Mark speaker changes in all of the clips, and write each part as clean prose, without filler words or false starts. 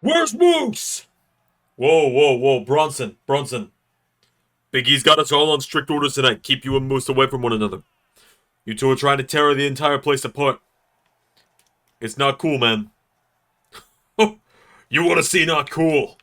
Speaker 1: Where's Moose? Whoa, whoa, whoa, Bronson. Big E's got us all on strict orders tonight. Keep you and Moose away from one another. You two are trying to tear the entire place apart. It's not cool, man. You want to see not cool?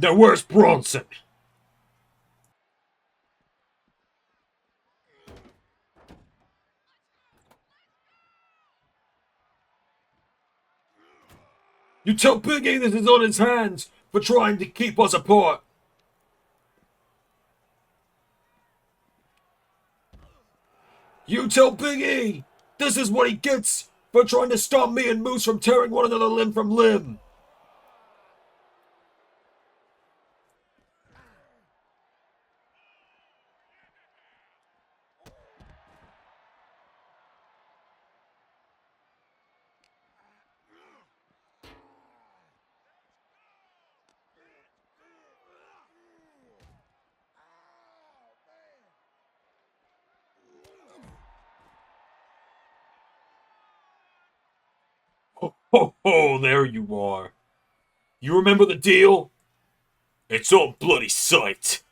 Speaker 1: Now where's Bronson? You tell Big E this is on his hands for trying to keep us apart. You tell Big E this is what he gets for trying to stop me and Moose from tearing one another limb from limb. Ho, there you are. You remember the deal? It's all bloody sight.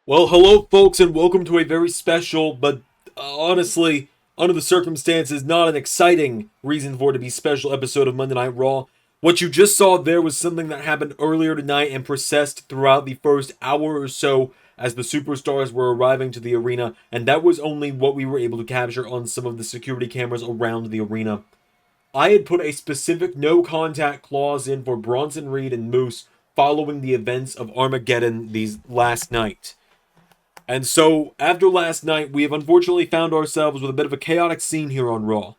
Speaker 1: Well, hello, folks, and welcome to a very special, but honestly, under the circumstances, not an exciting reason for it to be special episode of Monday Night Raw. What you just saw there was something that happened earlier tonight and processed throughout the first hour or so as the superstars were arriving to the arena, and that was only what we were able to capture on some of the security cameras around the arena. I had put a specific no contact clause in for Bronson Reed and Moose following the events of Armageddon these last night. And so, after last night, we have unfortunately found ourselves with a bit of a chaotic scene here on Raw.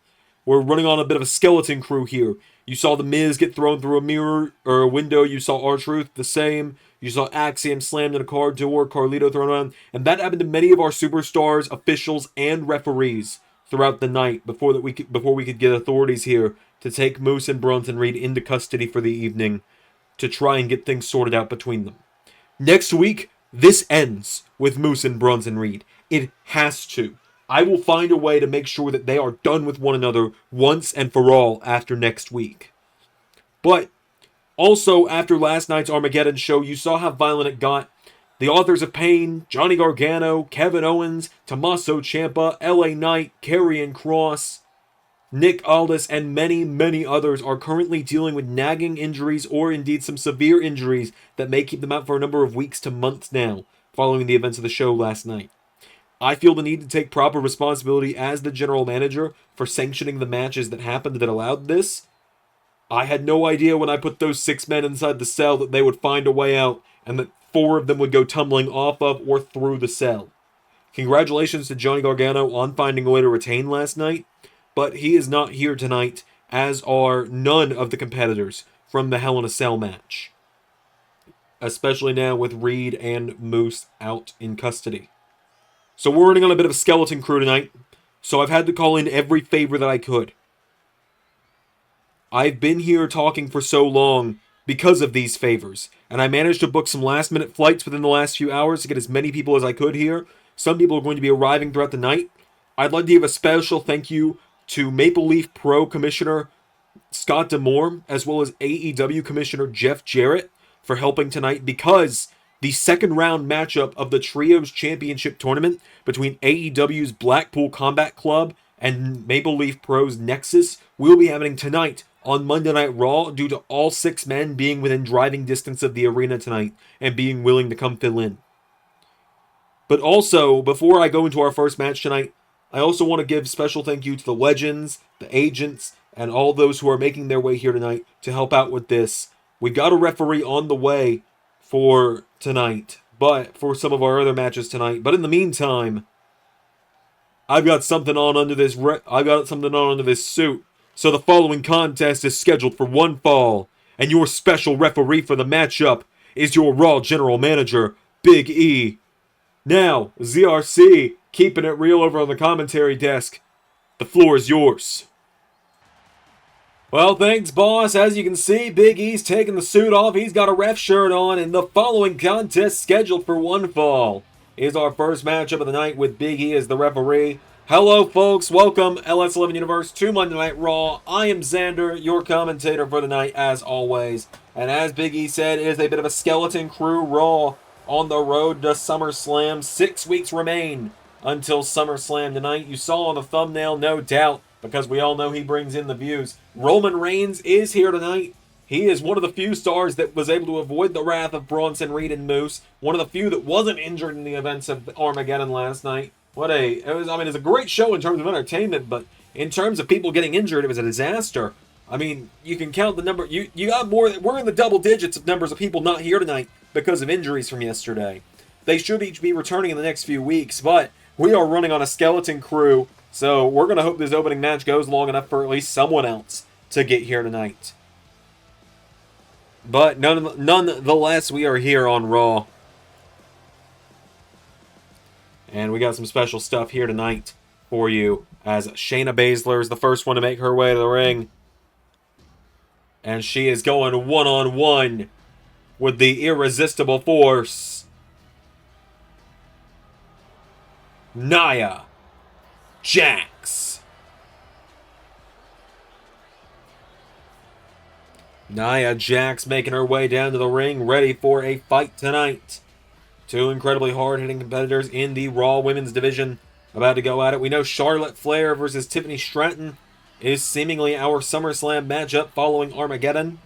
Speaker 1: We're running on a bit of a skeleton crew here. You saw The Miz get thrown through a mirror, or a window. You saw R-Truth the same. You saw Axiom slammed in a car door, Carlito thrown around. And that happened to many of our superstars, officials, and referees throughout the night before we could get authorities here to take Moose and Bronson Reed into custody for the evening to try and get things sorted out between them. Next week, this ends with Moose and Bronson Reed. It has to. I will find a way to make sure that they are done with one another once and for all after next week. But also, after last night's Armageddon show, you saw how violent it got. The Authors of Pain, Johnny Gargano, Kevin Owens, Tommaso Ciampa, LA Knight, Karrion Kross, Nick Aldis, and many, many others are currently dealing with nagging injuries or indeed some severe injuries that may keep them out for a number of weeks to months now, following the events of the show last night. I feel the need to take proper responsibility as the general manager for sanctioning the matches that happened that allowed this. I had no idea when I put those 6 men inside the cell that they would find a way out and that 4 of them would go tumbling off of or through the cell. Congratulations to Johnny Gargano on finding a way to retain last night, but he is not here tonight, as are none of the competitors from the Hell in a Cell match. Especially now with Reed and Moose out in custody. So we're running on a bit of a skeleton crew tonight. So I've had to call in every favor that I could. I've been here talking for so long because of these favors, and I managed to book some last-minute flights within the last few hours to get as many people as I could here. Some people are going to be arriving throughout the night. I'd like to give a special thank you to Maple Leaf Pro Commissioner Scott D'Amore, as well as AEW Commissioner Jeff Jarrett, for helping tonight, because the second round matchup of the Trios Championship Tournament between AEW's Blackpool Combat Club and Maple Leaf Pro's Nexus will be happening tonight on Monday Night Raw, due to all 6 men being within driving distance of the arena tonight and being willing to come fill in. But also, before I go into our first match tonight, I also want to give special thank you to the legends, the agents, and all those who are making their way here tonight to help out with this. We've got a referee on the way for tonight, but for some of our other matches tonight. But in the meantime, I've got something on under this. Under this suit. So the following contest is scheduled for one fall, and your special referee for the matchup is your Raw General Manager, Big E. Now, ZRC, keeping it real over on the commentary desk. The floor is yours. Well, thanks, boss. As you can see, Big E's taking the suit off. He's got a ref shirt on, and the following contest scheduled for one fall is our first matchup of the night with Big E as the referee. Hello, folks. Welcome, LS11 Universe, to Monday Night Raw. I am Xander, your commentator for the night, as always. And as Big E said, it is a bit of a skeleton crew Raw on the road to SummerSlam. 6 weeks remain until SummerSlam tonight. You saw on the thumbnail, no doubt, because we all know he brings in the views. Roman Reigns is here tonight. He is one of the few stars that was able to avoid the wrath of Bronson Reed and Moose. One of the few that wasn't injured in the events of Armageddon last night. It was a great show in terms of entertainment, but in terms of people getting injured, it was a disaster. I mean, you can count the number. You got more. We're in the double digits of numbers of people not here tonight because of injuries from yesterday. They should each be returning in the next few weeks, but we are running on a skeleton crew, so we're going to hope this opening match goes long enough for at least someone else to get here tonight. But nonetheless, we are here on Raw. And we got some special stuff here tonight for you, as Shayna Baszler is the first one to make her way to the ring. And she is going one-on-one with the irresistible force, Nia Jax. Nia Jax making her way down to the ring, ready for a fight tonight. Two incredibly hard-hitting competitors in the Raw Women's Division about to go at it. We know Charlotte Flair versus Tiffany Stratton is seemingly our SummerSlam matchup following Armageddon.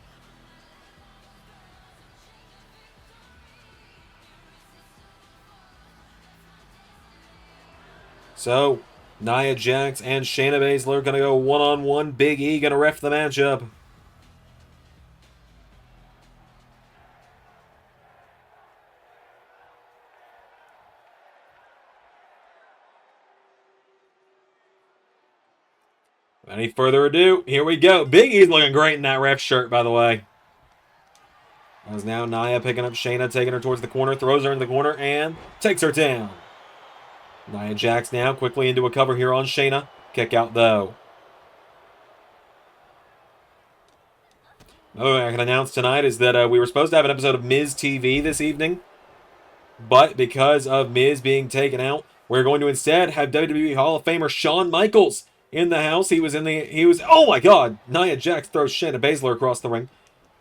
Speaker 1: So, Nia Jax and Shayna Baszler going to go one-on-one. Big E going to ref the matchup. Without any further ado, here we go. Big E's looking great in that ref shirt, by the way. As now Nia picking up Shayna, taking her towards the corner, throws her in the corner, and takes her down. Nia Jax now quickly into a cover here on Shayna. Kick out, though. Another thing I can announce tonight is that we were supposed to have an episode of Miz TV this evening. But because of Miz being taken out, we're going to instead have WWE Hall of Famer Shawn Michaels in the house. Oh my god! Nia Jax throws Shayna Baszler across the ring.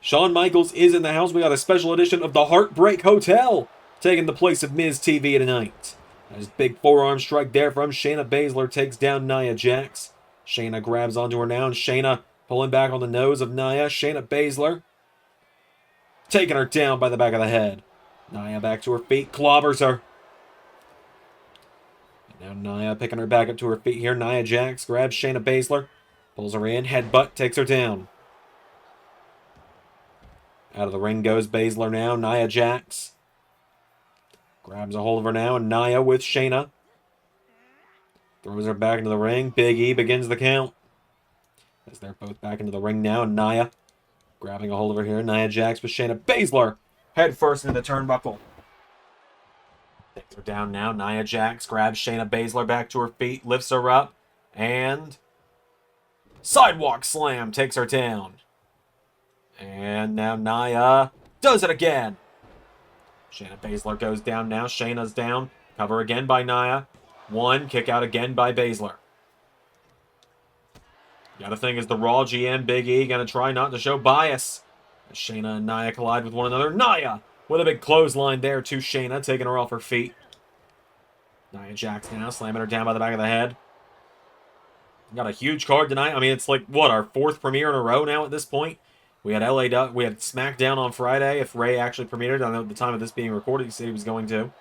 Speaker 1: Shawn Michaels is in the house. We got a special edition of the Heartbreak Hotel taking the place of Miz TV tonight. There's a big forearm strike there from Shayna Baszler, takes down Nia Jax. Shayna grabs onto her now, and Shayna pulling back on the nose of Nia. Shayna Baszler taking her down by the back of the head. Nia back to her feet, clobbers her. And now Nia picking her back up to her feet here. Nia Jax grabs Shayna Baszler, pulls her in, headbutt, takes her down. Out of the ring goes Baszler now. Nia Jax grabs a hold of her now, and Nia with Shayna throws her back into the ring. Big E begins the count. As they're both back into the ring now, and Nia grabbing a hold of her here. Nia Jax with Shayna Baszler head first into the turnbuckle. Takes her down now. Nia Jax grabs Shayna Baszler back to her feet, lifts her up, and sidewalk slam takes her down. And now Nia does it again. Shayna Baszler goes down now. Shayna's down. Cover again by Nia. One, kick out again by Baszler. The other thing is the Raw GM Big E going to try not to show bias. As Shayna and Nia collide with one another. Nia with a big clothesline there to Shayna, taking her off her feet. Nia Jax now, slamming her down by the back of the head. Got a huge card tonight. I mean, it's like, what, our fourth premiere in a row now at this point? We had we had SmackDown on Friday, if Ray actually premiered. I know at the time of this being recorded, he said he was going to.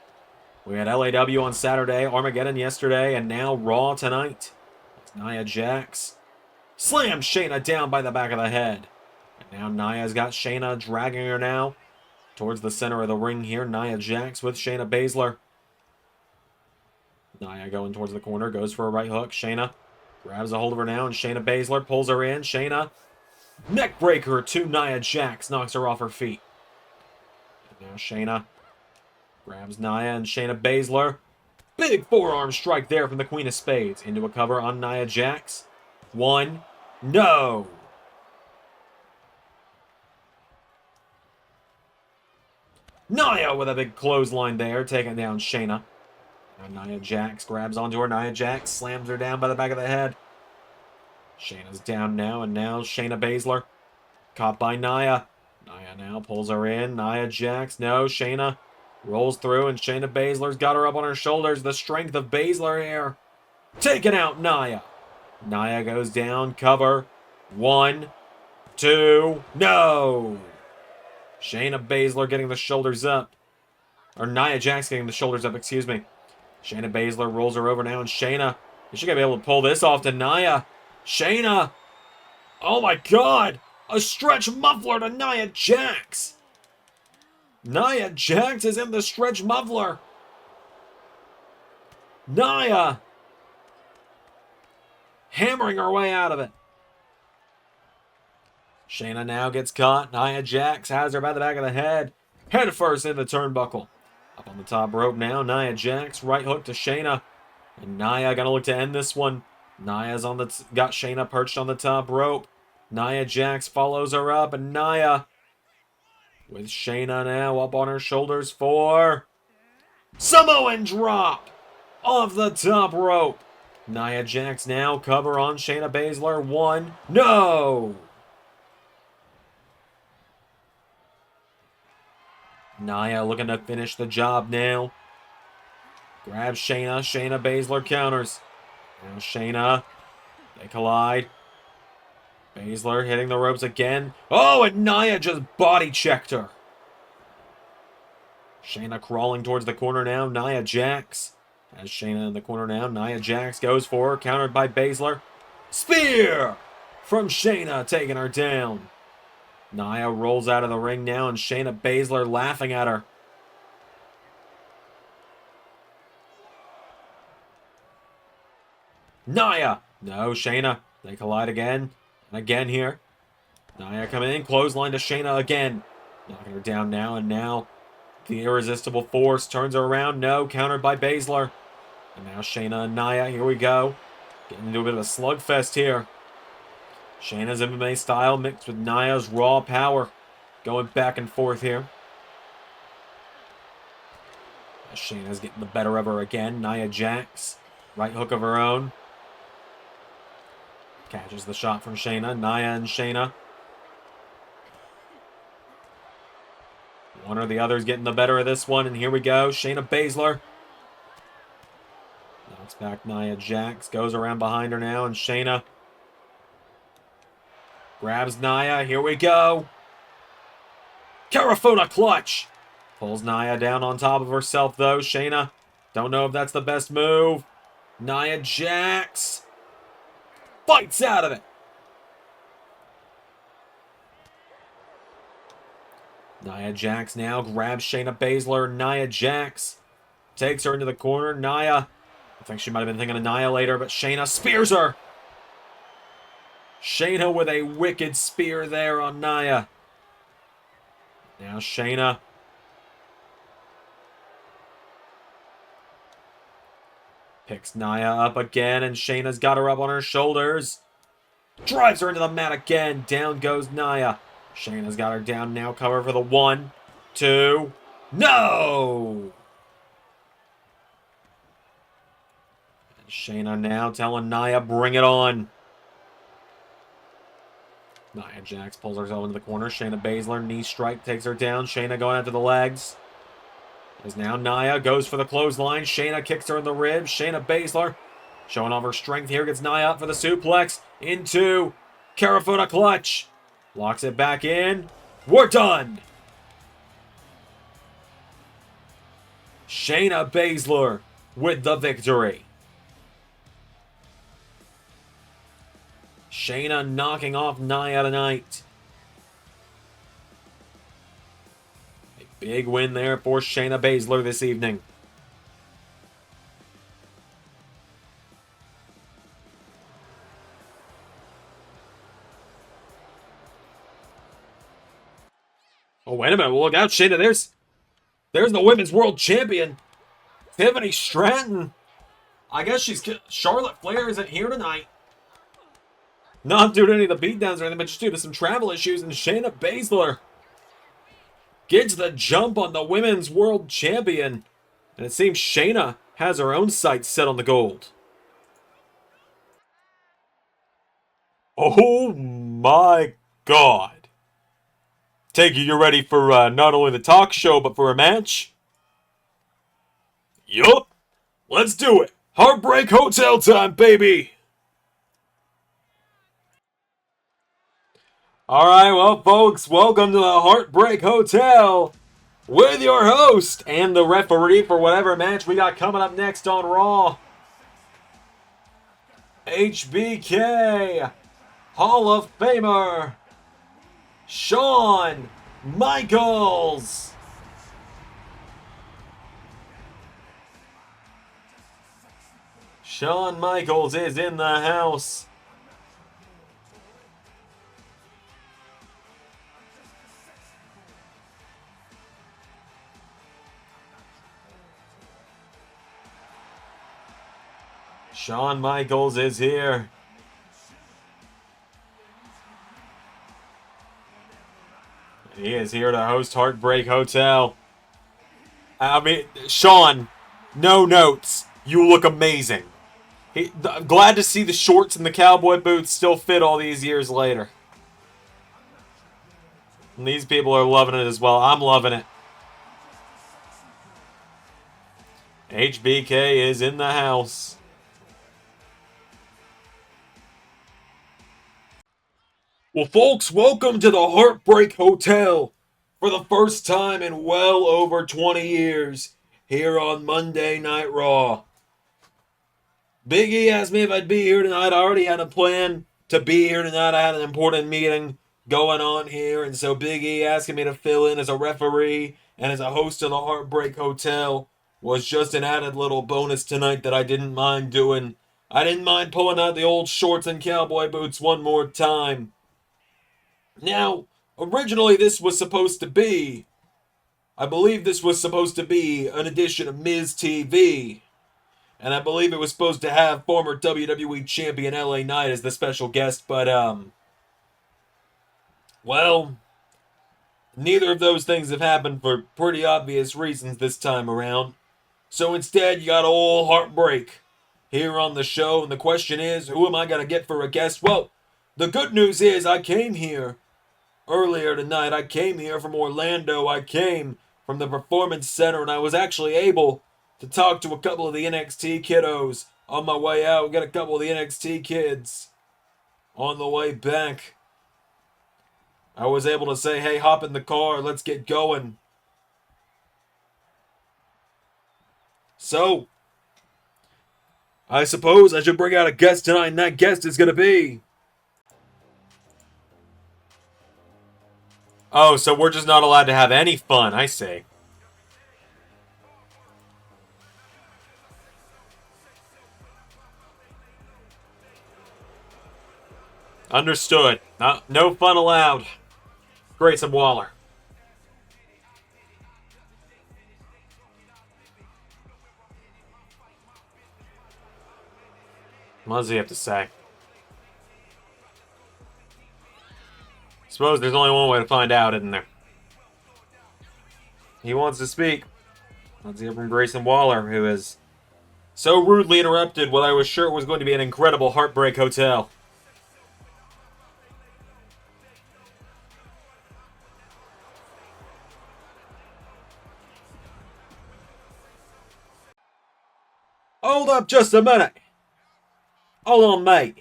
Speaker 1: We had LAW on Saturday, Armageddon yesterday, and now Raw tonight. It's Nia Jax. Slam Shayna down by the back of the head. And now Nia's got Shayna dragging her now towards the center of the ring here. Nia Jax with Shayna Baszler. Nia going towards the corner, goes for a right hook. Shayna grabs a hold of her now, and Shayna Baszler pulls her in. Shayna, neck breaker to Nia Jax, knocks her off her feet. And now Shayna grabs Nia and Shayna Baszler. Big forearm strike there from the Queen of Spades. Into a cover on Nia Jax. One, no. Nia with a big clothesline there, taking down Shayna. Now Nia Jax grabs onto her. Nia Jax slams her down by the back of the head. Shayna's down now, and now Shayna Baszler caught by Nia. Nia now pulls her in. Nia Jax, no. Shayna rolls through, and Shayna Baszler's got her up on her shoulders. The strength of Baszler here. Taking out Nia. Nia goes down, cover. One, two, no. Shayna Baszler getting the shoulders up. Or Nia Jax getting the shoulders up, excuse me. Shayna Baszler rolls her over now, and Shayna, is she going to be able to pull this off to Nia? Shayna! Oh my god! A stretch muffler to Nia Jax! Nia Jax is in the stretch muffler! Nia! Hammering her way out of it. Shayna now gets caught. Nia Jax has her by the back of the head. Head first in the turnbuckle. Up on the top rope now. Nia Jax, right hook to Shayna. And Nia gonna look to end this one. Nia's got Shayna perched on the top rope. Nia Jax follows her up. And Nia with Shayna now up on her shoulders for Samoan drop off the top rope. Nia Jax now cover on Shayna Baszler. One, no! Nia looking to finish the job now. Grabs Shayna. Shayna Baszler counters. Now Shayna. They collide. Baszler hitting the ropes again. Oh, and Nia just body checked her. Shayna crawling towards the corner now. Nia Jax has Shayna in the corner now. Nia Jax goes for her. Countered by Baszler. Spear from Shayna, taking her down. Nia rolls out of the ring now, and Shayna Baszler laughing at her. Nia! No, Shayna. They collide again. And again here. Nia coming in. Clothesline to Shayna again. Knocking her down now, and now the irresistible force turns her around. No, countered by Baszler. And now Shayna and Nia. Here we go. Getting into a bit of a slugfest here. Shayna's MMA style mixed with Nia's raw power. Going back and forth here. As Shayna's getting the better of her again. Nia Jax. Right hook of her own. Catches the shot from Shayna. Nia and Shayna. One or the other's getting the better of this one. And here we go. Shayna Baszler. Knocks back Nia Jax. Goes around behind her now. And Shayna grabs Nia. Here we go. Carafuna clutch. Pulls Nia down on top of herself, though. Shayna, don't know if that's the best move. Nia Jax fights out of it. Nia Jax now grabs Shayna Baszler. Nia Jax takes her into the corner. Nia, I think she might have been thinking Annihilator, but Shayna spears her. Shayna with a wicked spear there on Nia. Now Shayna Picks Nia up again, and Shayna's got her up on her shoulders. Drives her into the mat again. Down goes Nia. Shayna's got her down now. Cover for the 1, 2. No! And Shayna now telling Nia, bring it on. Nia Jax pulls herself into the corner. Shayna Baszler, knee strike, takes her down. Shayna going after the legs. As now Nia goes for the clothesline. Shayna kicks her in the ribs. Shayna Baszler showing off her strength here. Gets Nia up for the suplex. Into Karafuda clutch. Locks it back in. We're done. Shayna Baszler with the victory. Shayna knocking off Nia tonight. A big win there for Shayna Baszler this evening. Oh, wait a minute. Well, look out, Shayna. There's the Women's World Champion, Tiffany Stratton. I guess Charlotte Flair isn't here tonight. Not due to any of the beatdowns or anything, but just due to some travel issues. And Shayna Baszler gets the jump on the Women's World Champion. And it seems Shayna has her own sights set on the gold. Oh my God. Take it you're ready for not only the talk show, but for a match? Yup. Let's do it. Heartbreak Hotel time, baby. Alright, well, folks, welcome to the Heartbreak Hotel with your host and the referee for whatever match we got coming up next on Raw. HBK Hall of Famer Shawn Michaels. Shawn Michaels is in the house. Shawn Michaels is here. He is here to host Heartbreak Hotel. I mean, Shawn, no notes. You look amazing. Glad to see the shorts and the cowboy boots still fit all these years later. And these people are loving it as well. I'm loving it. HBK is in the house. Well, folks, welcome to the Heartbreak Hotel for the first time in well over 20 years here on Monday Night Raw. Big E asked me if I'd be here tonight. I already had a plan to be here tonight. I had an important meeting going on here, and so Big E asking me to fill in as a referee and as a host of the Heartbreak Hotel was just an added little bonus tonight that I didn't mind doing. I didn't mind pulling out the old shorts and cowboy boots one more time. Now, originally this was supposed to be, I believe this was supposed to be an edition of Miz TV. And I believe it was supposed to have former WWE Champion LA Knight as the special guest, but, well, neither of those things have happened for pretty obvious reasons this time around. So instead, you got old Heartbreak here on the show, and the question is, who am I going to get for a guest? Well, the good news is I came here earlier tonight. I came here from Orlando. I came from the Performance Center, and I was actually able to talk to a couple of the NXT kiddos on my way out. Got a couple of the NXT kids on the way back. I was able to say, hey, hop in the car. Let's get going. So, I suppose I should bring out a guest tonight, and that guest is going to be... Oh, so we're just not allowed to have any fun, I see. Understood. No fun allowed. Grayson Waller. What does he have to say? Suppose there's only one way to find out, isn't there? He wants to speak. Let's hear from Grayson Waller, who has so rudely interrupted what I was sure was going to be an incredible Heartbreak Hotel. Hold up just a minute. Hold on, mate.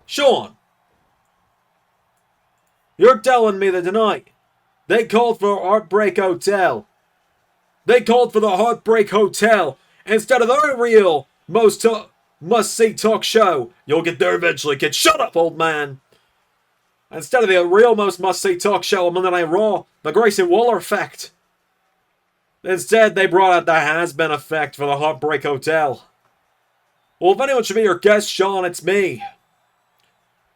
Speaker 1: Sean, you're telling me that tonight they called for Heartbreak Hotel. They called for the Heartbreak Hotel instead of the real must-see talk show. You'll get there eventually, kid. Shut up, old man. Instead of the real must-see talk show on Monday Night Raw, the Grayson Waller effect. Instead, they brought out the has-been effect for the Heartbreak Hotel. Well, if anyone should be your guest, Sean, it's me.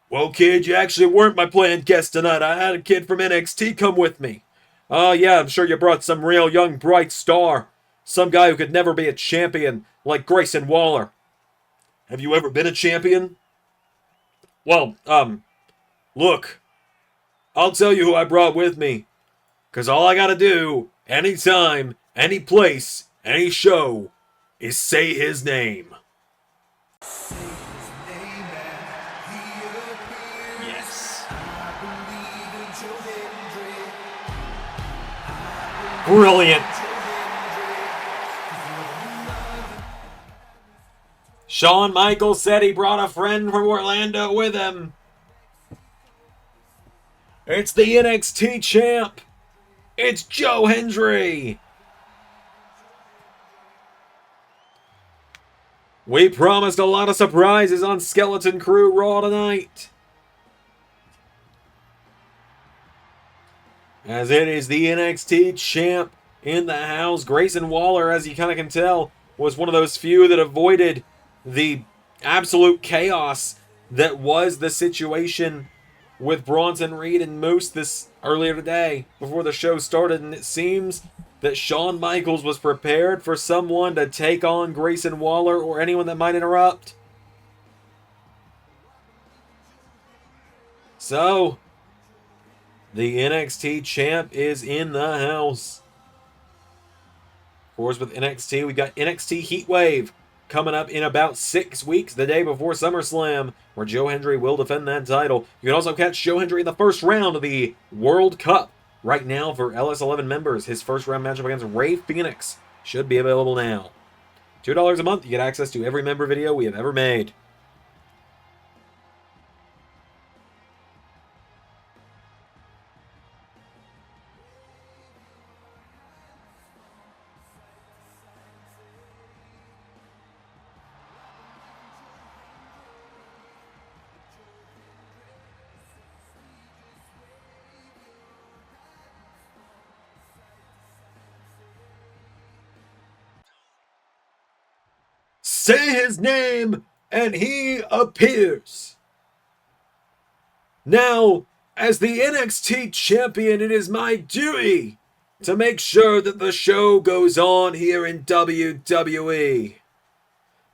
Speaker 1: Well, kid, you actually weren't my planned guest tonight. I had a kid from NXT come with me. Oh, yeah, I'm sure you brought some real young, bright star. Some guy who could never be a champion, like Grayson Waller. Have you ever been a champion? Well, look. I'll tell you who I brought with me. Because all I gotta do, anytime, any place, any show, is say his name. Yes. Brilliant. Shawn Michaels said he brought a friend from Orlando with him. It's the NXT champ. It's Joe Hendry. We promised a lot of surprises on Skeleton Crew Raw tonight. As it is the NXT champ in the house. Grayson Waller, as you kind of can tell, was one of those few that avoided the absolute chaos that was the situation with Bronson Reed and Moose this earlier today before the show started. And it seems that Shawn Michaels was prepared for someone to take on Grayson Waller or anyone that might interrupt. So, the NXT champ is in the house. Of course, with NXT, we got NXT Heatwave coming up in about 6 weeks, the day before SummerSlam, where Joe Hendry will defend that title. You can also catch Joe Hendry in the first round of the World Cup right now for LS11 members. His first round matchup against Ray Phoenix should be available now. $2 a month, you get access to every member video we have ever made. Say his name, and he appears. Now, as the NXT champion, it is my duty to make sure that the show goes on here in WWE.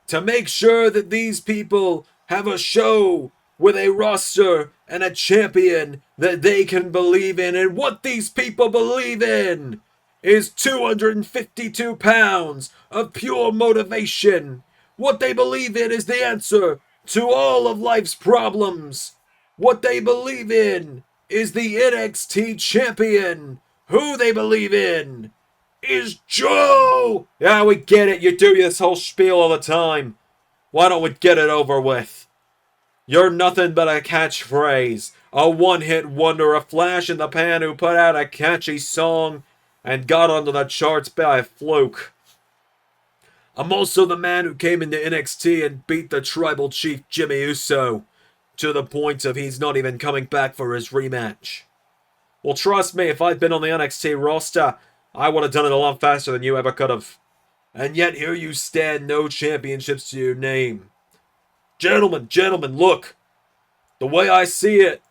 Speaker 1: To make sure that these people have a show with a roster and a champion that they can believe in. And what these people believe in is 252 pounds of pure motivation. What they believe in is the answer to all of life's problems. What they believe in is the NXT champion. Who they believe in is Joe. Yeah, we get it. You do this whole spiel all the time. Why don't we get it over with? You're nothing but a catchphrase, a one-hit wonder, a flash in the pan who put out a catchy song and got onto the charts by a fluke. I'm also the man who came into NXT and beat the tribal chief Jimmy Uso to the point of he's not even coming back for his rematch. Well, trust me, if I'd been on the NXT roster, I would have done it a lot faster than you ever could have. And yet here you stand, no championships to your name. Gentlemen, look. The way I see it,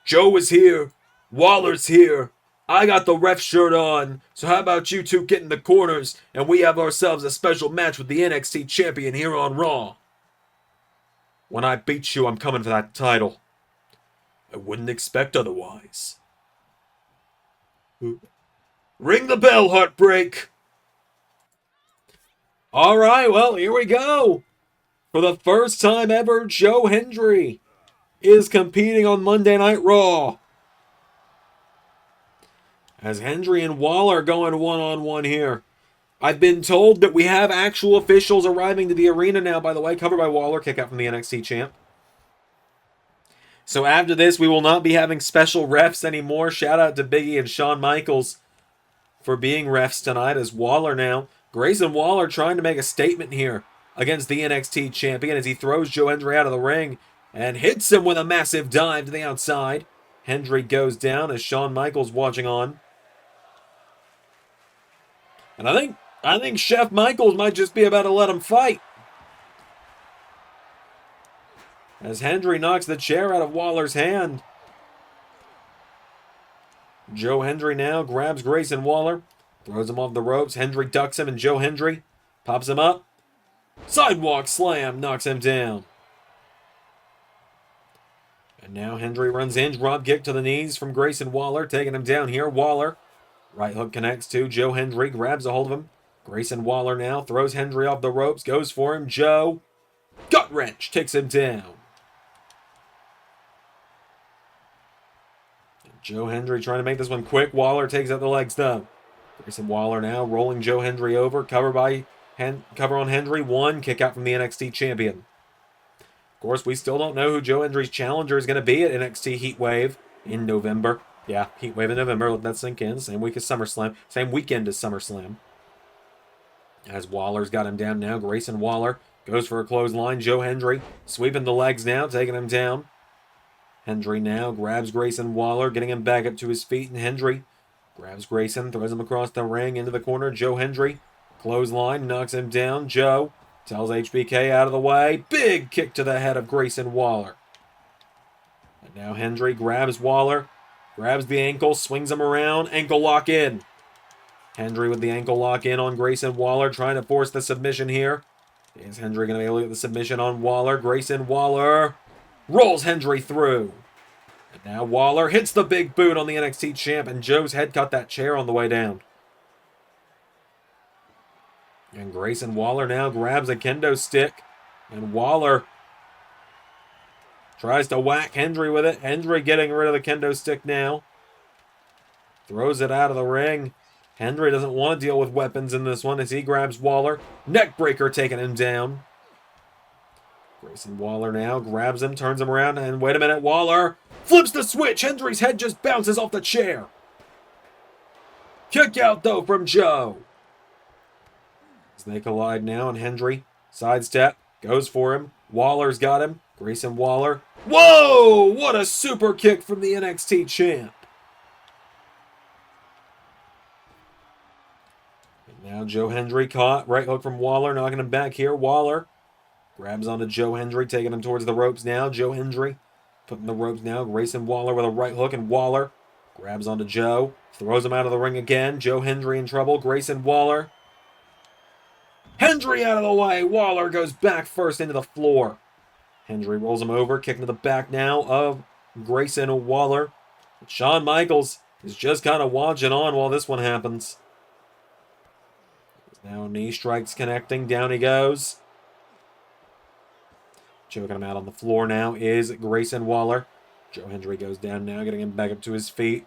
Speaker 1: Joe is here, Waller's here, I got the ref shirt on, so how about you two get in the corners and we have ourselves a special match with the NXT champion here on Raw? When I beat you, I'm coming for that title. I wouldn't expect otherwise. Ring the bell, Heartbreak! Alright, well, here we go! For the first time ever, Joe Hendry is competing on Monday Night Raw. As Hendry and Waller going one-on-one here. I've been told that we have actual officials arriving to the arena now, by the way, covered by Waller, kick out from the NXT champ. So after this, we will not be having special refs anymore. Shout out to Biggie and Shawn Michaels for being refs tonight as Waller now. Grayson Waller trying to make a statement here against the NXT champion as he throws Joe Hendry out of the ring and hits him with a massive dive to the outside. Hendry goes down as Shawn Michaels watching on. And I think Chef Michaels might just be about to let him fight. As Hendry knocks the chair out of Waller's hand. Joe Hendry now grabs Grayson Waller. Throws him off the ropes. Hendry ducks him and Joe Hendry pops him up. Sidewalk slam knocks him down. And now Hendry runs in. Drop kick to the knees from Grayson Waller. Taking him down here. Waller. Right hook connects to Joe Hendry. Grabs a hold of him. Grayson Waller now throws Hendry off the ropes. Goes for him. Joe. Gut wrench. Takes him down. Joe Hendry trying to make this one quick. Waller takes out the legs though. Grayson Waller now rolling Joe Hendry over. Cover on Hendry. One kick out from the NXT champion. Of course, we still don't know who Joe Hendry's challenger is going to be at NXT Heatwave in November. Yeah, Heatwave in November. Let that sink in. Same week as SummerSlam. Same weekend as SummerSlam. As Waller's got him down now. Grayson Waller goes for a clothesline. Joe Hendry sweeping the legs now, taking him down. Hendry now grabs Grayson Waller, getting him back up to his feet. And Hendry grabs Grayson, throws him across the ring into the corner. Joe Hendry, clothesline, knocks him down. Joe tells HBK out of the way. Big kick to the head of Grayson Waller. And now Hendry grabs Waller, grabs the ankle, swings him around, ankle lock in. Hendry with the ankle lock in on Grayson Waller, trying to force the submission here. Is Hendry going to be able to get the submission on Waller? Grayson Waller rolls Hendry through. And now Waller hits the big boot on the NXT champ, and Joe's head cut that chair on the way down. And Grayson Waller now grabs a kendo stick, and Waller tries to whack Hendry with it. Hendry getting rid of the kendo stick now. Throws it out of the ring. Hendry doesn't want to deal with weapons in this one as he grabs Waller. Neckbreaker taking him down. Grayson Waller now grabs him, turns him around, and wait a minute, Waller flips the switch. Hendry's head just bounces off the chair. Kick out, though, from Joe. As they collide now, and Hendry sidestep, goes for him. Waller's got him. Grayson Waller. Whoa! What a super kick from the NXT champ. And now Joe Hendry caught. Right hook from Waller, knocking him back here. Waller grabs onto Joe Hendry, taking him towards the ropes now. Joe Hendry putting the ropes now. Grayson Waller with a right hook, and Waller grabs onto Joe. Throws him out of the ring again. Joe Hendry in trouble. Grayson Waller. Hendry out of the way. Waller goes back first into the floor. Hendry rolls him over, kicking to the back now of Grayson Waller. Shawn Michaels is just kind of watching on while this one happens. Now knee strikes connecting. Down he goes. Choking him out on the floor now is Grayson Waller. Joe Hendry goes down now, getting him back up to his feet.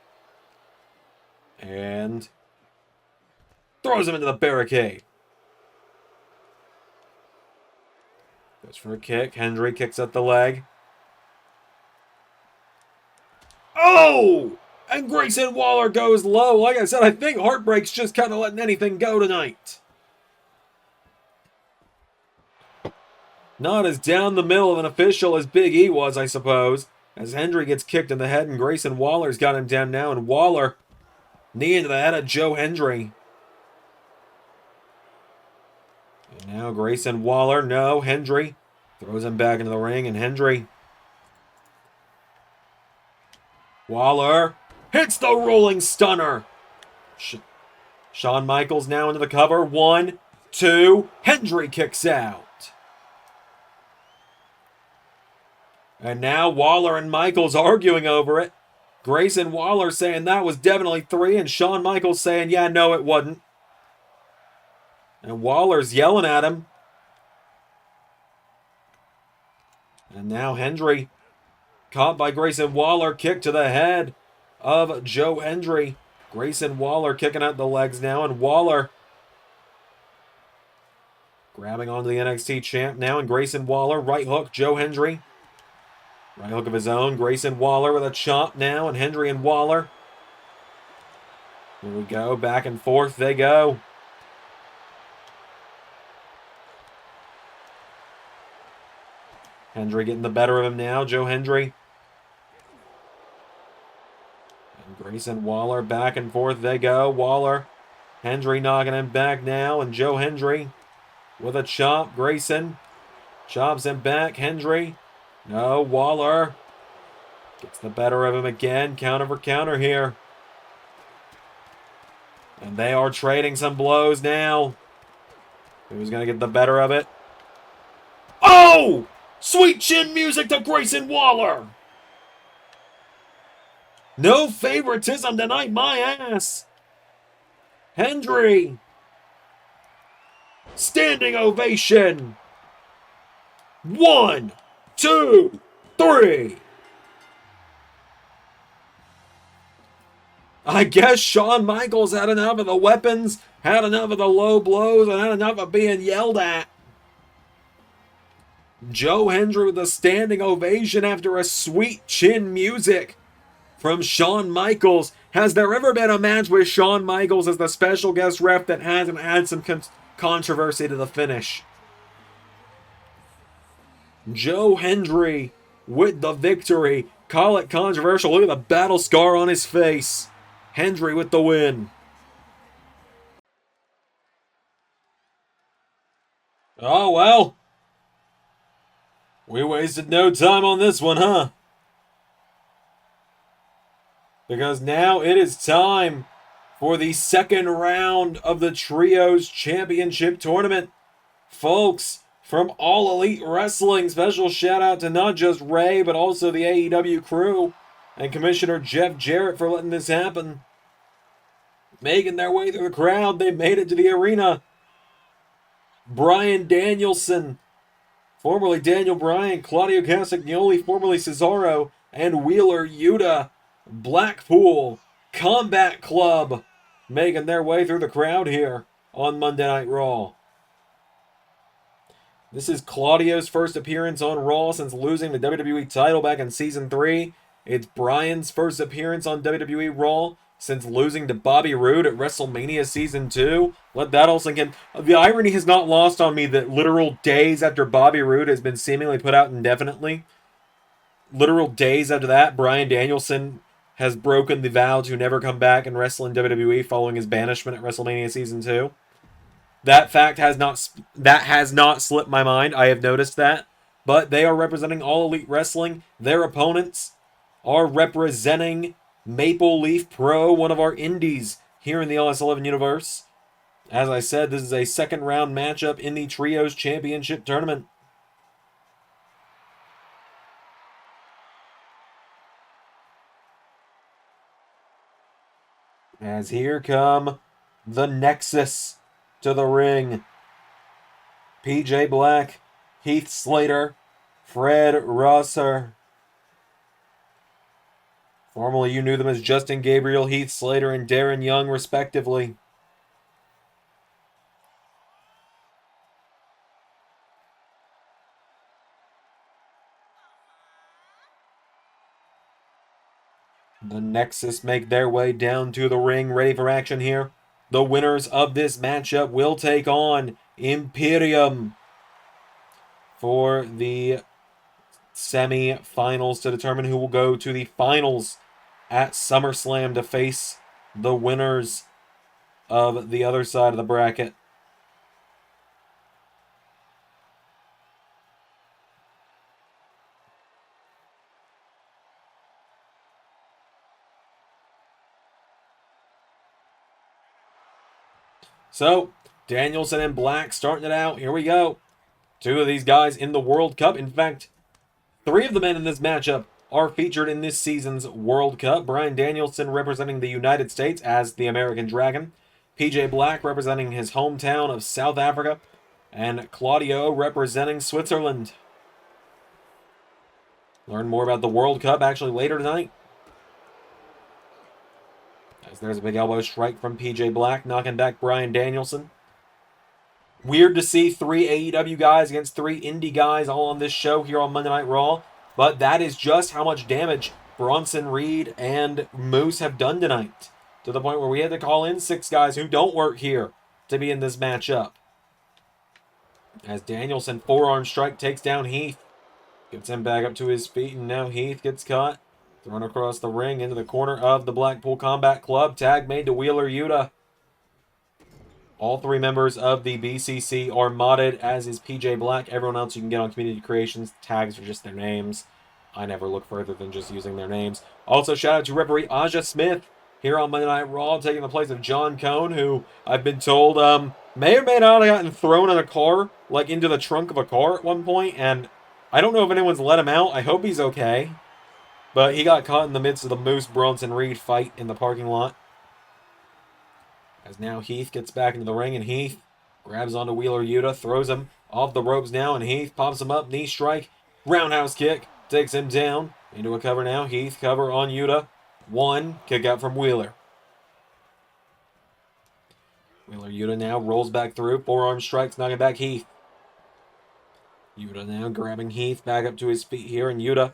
Speaker 1: And throws him into the barricade. Goes for a kick. Hendry kicks at the leg. Oh! And Grayson Waller goes low. Like I said, I think Heartbreak's just kind of letting anything go tonight. Not as down the middle of an official as Big E was, I suppose. As Hendry gets kicked in the head, and Grayson Waller's got him down now, and Waller knee into the head of Joe Hendry. And now Grayson Waller, no, Hendry throws him back into the ring, and Hendry. Waller hits the rolling stunner. Shawn Michaels now into the cover. 1, 2, Hendry kicks out. And now Waller and Michaels arguing over it. Grayson Waller saying that was definitely 3, and Shawn Michaels saying, yeah, no, it wasn't. And Waller's yelling at him. And now Hendry, caught by Grayson Waller, kick to the head of Joe Hendry. Grayson Waller kicking out the legs now, and Waller grabbing onto the NXT champ now, and Grayson Waller, right hook, Joe Hendry. Right hook of his own, Grayson Waller with a chop now, and Hendry and Waller. Here we go, back and forth they go. Hendry getting the better of him now, Joe Hendry. And Grayson Waller, back and forth they go. Waller, Hendry knocking him back now, and Joe Hendry with a chop. Grayson chops him back. Hendry, no, Waller gets the better of him again. Counter for counter here. And they are trading some blows now. Who's going to get the better of it? Oh! Sweet chin music to Grayson Waller. No favoritism tonight, my ass. Hendry. Standing ovation. 1, 2, 3. I guess Shawn Michaels had enough of the weapons, had enough of the low blows, and had enough of being yelled at. Joe Hendry with a standing ovation after a sweet chin music from Shawn Michaels. Has there ever been a match with Shawn Michaels as the special guest ref that hasn't had some controversy to the finish? Joe Hendry with the victory. Call it controversial. Look at the battle scar on his face. Hendry with the win. Oh, well. We wasted no time on this one, huh? Because now it is time for the second round of the Trios Championship Tournament. Folks, from All Elite Wrestling, special shout out to not just Ray, but also the AEW crew and Commissioner Jeff Jarrett for letting this happen. Making their way through the crowd, they made it to the arena. Bryan Danielson, formerly Daniel Bryan, Claudio Castagnoli, formerly Cesaro, and Wheeler Yuta. Blackpool Combat Club making their way through the crowd here on Monday Night Raw. This is Claudio's first appearance on Raw since losing the WWE title back in Season 3. It's Bryan's first appearance on WWE Raw since losing to Bobby Roode at WrestleMania Season 2. Let that all sink in. The irony has not lost on me that literal days after Bobby Roode has been seemingly put out indefinitely, literal days after that, Bryan Danielson has broken the vow to never come back and wrestle in WWE following his banishment at WrestleMania Season 2. That fact has not slipped my mind. I have noticed that. But they are representing All Elite Wrestling. Their opponents are representing Maple Leaf Pro, one of our indies here in the LS11 Universe. As I said, this is a second round matchup in the Trios Championship Tournament. As here come the Nexus to the ring. PJ Black, Heath Slater, Fred Rosser. Formerly you knew them as Justin Gabriel, Heath Slater, and Darren Young, respectively. The Nexus make their way down to the ring, ready for action here. The winners of this matchup will take on Imperium for the semi-finals to determine who will go to the finals at SummerSlam to face the winners of the other side of the bracket. So, Danielson and Black starting it out. Here we go. Two of these guys in the World Cup. In fact, Three of the men in this matchup are featured in this season's World Cup. Bryan Danielson representing the United States as the American Dragon. PJ Black representing his hometown of South Africa. And Claudio representing Switzerland. Learn more about the World Cup actually later tonight. As there's a big elbow strike from PJ Black, knocking back Bryan Danielson. Weird to see 3 AEW guys against 3 indie guys all on this show here on Monday Night Raw. But that is just how much damage Bronson Reed and Moose have done tonight. To the point where we had to call in 6 guys who don't work here to be in this matchup. As Danielson, forearm strike, takes down Heath. Gets him back up to his feet, and now Heath gets caught. Thrown across the ring into the corner of the Blackpool Combat Club. Tag made to Wheeler Yuta. All 3 members of the BCC are modded, as is PJ Black. Everyone else you can get on Community Creations. Tags are just their names. I never look further than just using their names. Also, shout out to referee Aja Smith here on Monday Night Raw, taking the place of John Cone, who I've been told may or may not have gotten thrown in a car, like into the trunk of a car at one point, and I don't know if anyone's let him out. I hope he's okay. But he got caught in the midst of the Moose Bronson Reed fight in the parking lot. As now Heath gets back into the ring, and Heath grabs onto Wheeler Yuta, throws him off the ropes now, and Heath pops him up, knee strike, roundhouse kick, takes him down, into a cover now. Heath cover on Yuta. 1, kick out from Wheeler. Wheeler Yuta now rolls back through, forearm strikes, knocking back Heath. Yuta now grabbing Heath back up to his feet here, and Yuta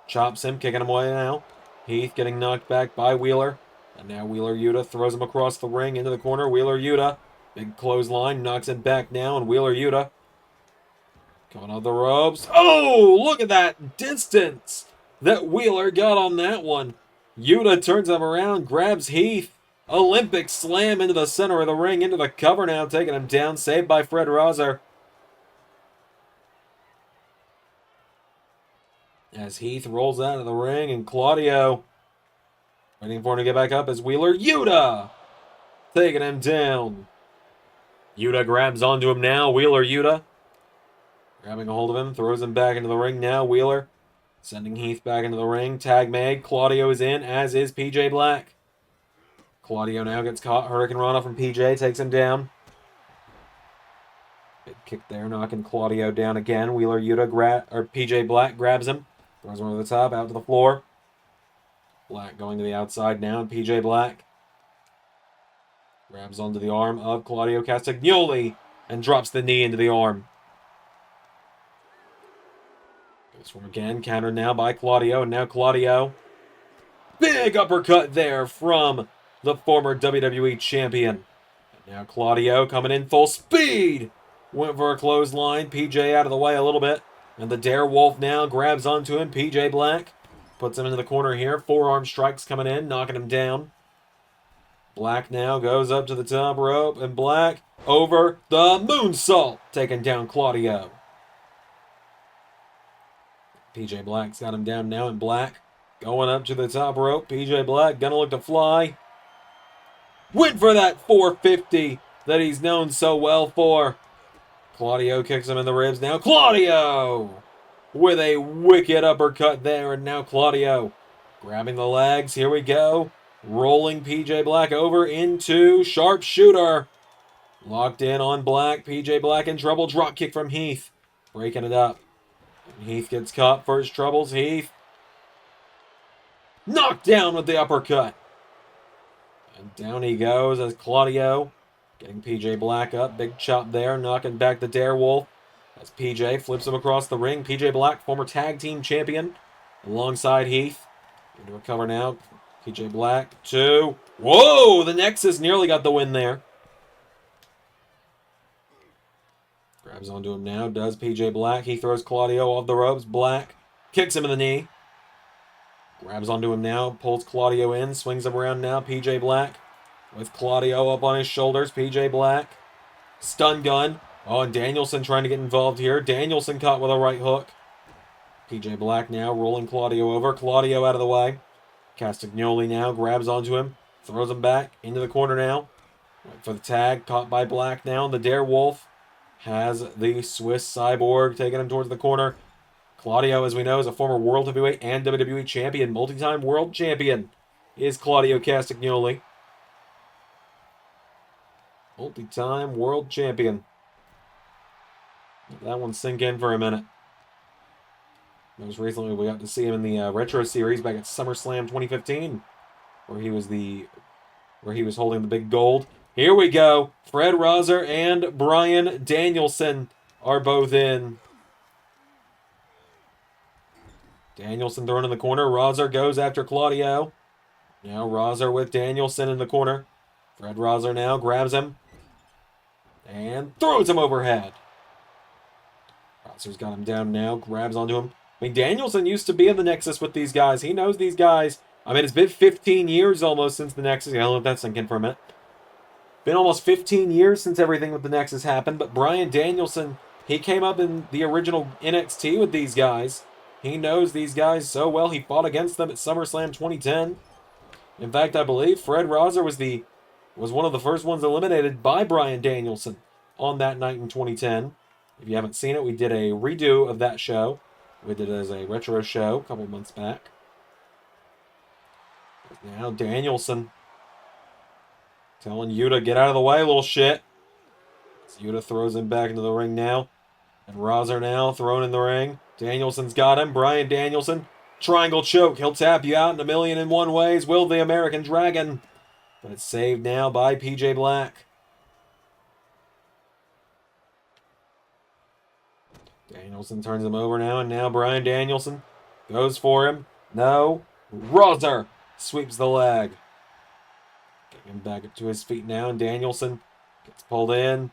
Speaker 1: chops him, kicking him away now. Heath getting knocked back by Wheeler. And now Wheeler Yuta throws him across the ring into the corner. Wheeler Yuta, big clothesline, knocks him back now, and Wheeler Yuta coming off the ropes. Oh, look at that distance that Wheeler got on that one. Yuta turns him around, grabs Heath. Olympic slam into the center of the ring, into the cover now, taking him down, saved by Fred Rosser. As Heath rolls out of the ring, and Claudio waiting for him to get back up as Wheeler Yuta taking him down. Yuta grabs onto him now. Wheeler Yuta grabbing a hold of him, throws him back into the ring now. Wheeler sending Heath back into the ring. Tag made. Claudio is in, as is PJ Black. Claudio now gets caught. Hurricane Rana from PJ takes him down. Big kick there, knocking Claudio down again. Wheeler Yuta PJ Black grabs him, throws him over the top, out to the floor. Black going to the outside now, and PJ Black grabs onto the arm of Claudio Castagnoli and drops the knee into the arm. Goes for him again, countered now by Claudio, and now Claudio. Big uppercut there from the former WWE champion. And now Claudio coming in full speed. Went for a clothesline, PJ out of the way a little bit. And the Darewolf now grabs onto him, PJ Black. Puts him into the corner here. Forearm strikes coming in, knocking him down. Black now goes up to the top rope, and Black over the moonsault, taking down Claudio. PJ Black's got him down now, and Black going up to the top rope. PJ Black gonna look to fly. Went for that 450 that he's known so well for. Claudio kicks him in the ribs now. Claudio! With a wicked uppercut there, and now Claudio grabbing the legs. Here we go. Rolling PJ Black over into sharpshooter. Locked in on Black. PJ Black in trouble. Drop kick from Heath. Breaking it up. And Heath gets caught for his troubles. Heath knocked down with the uppercut. And down he goes as Claudio getting PJ Black up. Big chop there. Knocking back the Darewolf. As PJ flips him across the ring. PJ Black, former tag team champion, alongside Heath. Into a cover now. PJ Black, 2. Whoa! The Nexus nearly got the win there. Grabs onto him now. Does PJ Black. He throws Claudio off the ropes. Black kicks him in the knee. Grabs onto him now. Pulls Claudio in. Swings him around now. PJ Black with Claudio up on his shoulders. PJ Black. Stun gun. Oh, and Danielson trying to get involved here. Danielson caught with a right hook. PJ Black now rolling Claudio over. Claudio out of the way. Castagnoli now grabs onto him. Throws him back into the corner now. Wait for the tag. Caught by Black now. The Darewolf has the Swiss Cyborg taking him towards the corner. Claudio, as we know, is a former World Heavyweight and WWE Champion, multi-time World Champion, is Claudio Castagnoli. Multi-time World Champion. Let that one sink in for a minute. Most recently, we got to see him in the Retro Series back at SummerSlam 2015, where he was holding the big gold. Here we go. Fred Rosser and Bryan Danielson are both in. Danielson thrown in the corner. Rosser goes after Claudio. Now Rosser with Danielson in the corner. Fred Rosser now grabs him and throws him overhead. Rosser's got him down now, grabs onto him. I mean, Danielson used to be in the Nexus with these guys. He knows these guys. I mean, it's been 15 years almost since the Nexus. Yeah, I'll let that sink in for a minute. Been almost 15 years since everything with the Nexus happened, but Bryan Danielson, he came up in the original NXT with these guys. He knows these guys so well. He fought against them at SummerSlam 2010. In fact, I believe Fred Rosser was one of the first ones eliminated by Bryan Danielson on that night in 2010. If you haven't seen it, we did a redo of that show. We did it as a retro show a couple months back. Now Danielson telling Yuta, get out of the way, little shit. As Yuta throws him back into the ring now. And Rosser now thrown in the ring. Danielson's got him. Bryan Danielson. Triangle choke. He'll tap you out in 1,000,001 ways. Will the American Dragon. But it's saved now by PJ Black. Danielson turns him over now, and now Bryan Danielson goes for him. No. Rosser sweeps the leg. Getting him back up to his feet now, and Danielson gets pulled in.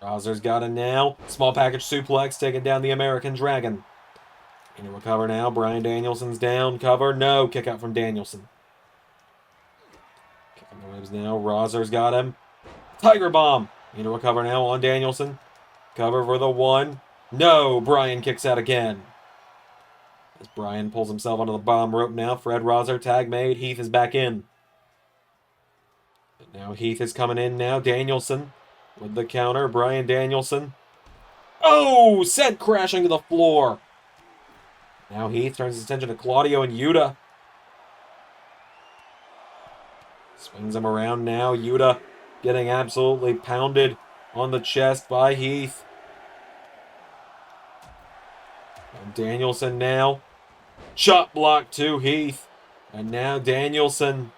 Speaker 1: Rosser's got him now. Small package suplex, taking down the American Dragon. Into a cover now. Bryan Danielson's down. Cover. No. Kick out from Danielson. Kicking the ribs now. Rosser's got him. Tiger Bomb. Into a cover now on Danielson. Cover for the one. No. Bryan kicks out again. As Bryan pulls himself onto the bottom rope now. Fred Rosser, tag made. Heath is back in. And now Heath is coming in now. Danielson with the counter. Bryan Danielson. Oh! Sent crashing to the floor. Now Heath turns his attention to Claudio and Yuta. Swings him around now. Yuta getting absolutely pounded on the chest by Heath. And Danielson now. Chop block to Heath. And now Danielson.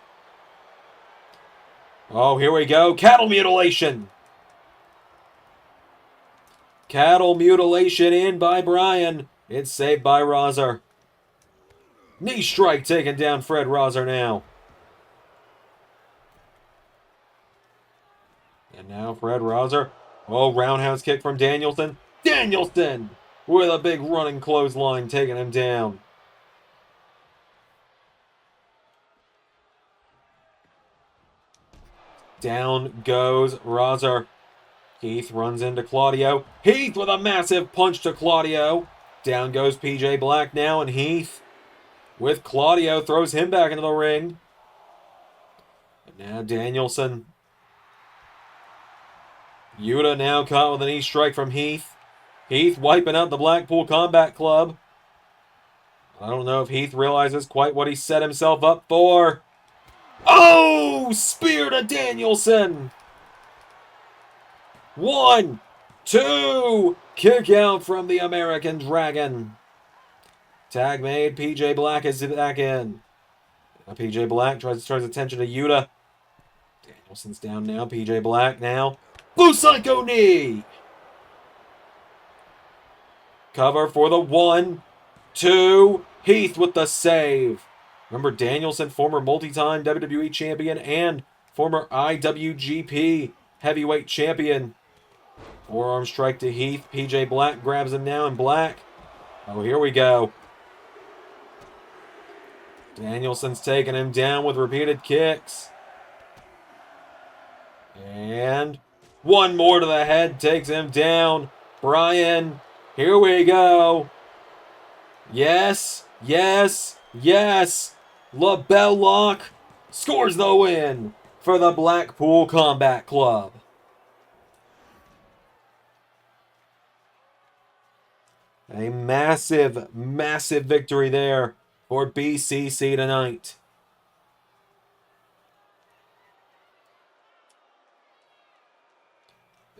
Speaker 1: Oh, here we go. Cattle mutilation. Cattle mutilation in by Bryan. It's saved by Rosser. Knee strike taking down Fred Rosser now. And now Fred Rosser. Oh, roundhouse kick from Danielson. Danielson with a big running clothesline taking him down. Down goes Rosser. Heath runs into Claudio. Heath with a massive punch to Claudio. Down goes PJ Black now, and Heath with Claudio throws him back into the ring. And now Danielson. Yuta now caught with a knee strike from Heath. Heath wiping out the Blackpool Combat Club. I don't know if Heath realizes quite what he set himself up for. Oh! Spear to Danielson! 1, 2, kick out from the American Dragon. Tag made. PJ Black is back in. Now PJ Black tries to turn his attention to Yuta. Danielson's down now. PJ Black now. Blue Psycho knee. Cover for the 1, 2. Heath with the save. Remember Danielson, former multi-time WWE champion and former IWGP heavyweight champion. Forearm strike to Heath. PJ Black grabs him now, and Black. Oh, here we go. Danielson's taking him down with repeated kicks. And one more to the head takes him down. Bryan, here we go. Yes, yes, yes. LaBelle Lock scores the win for the Blackpool Combat Club. A massive, massive victory there for BCC tonight.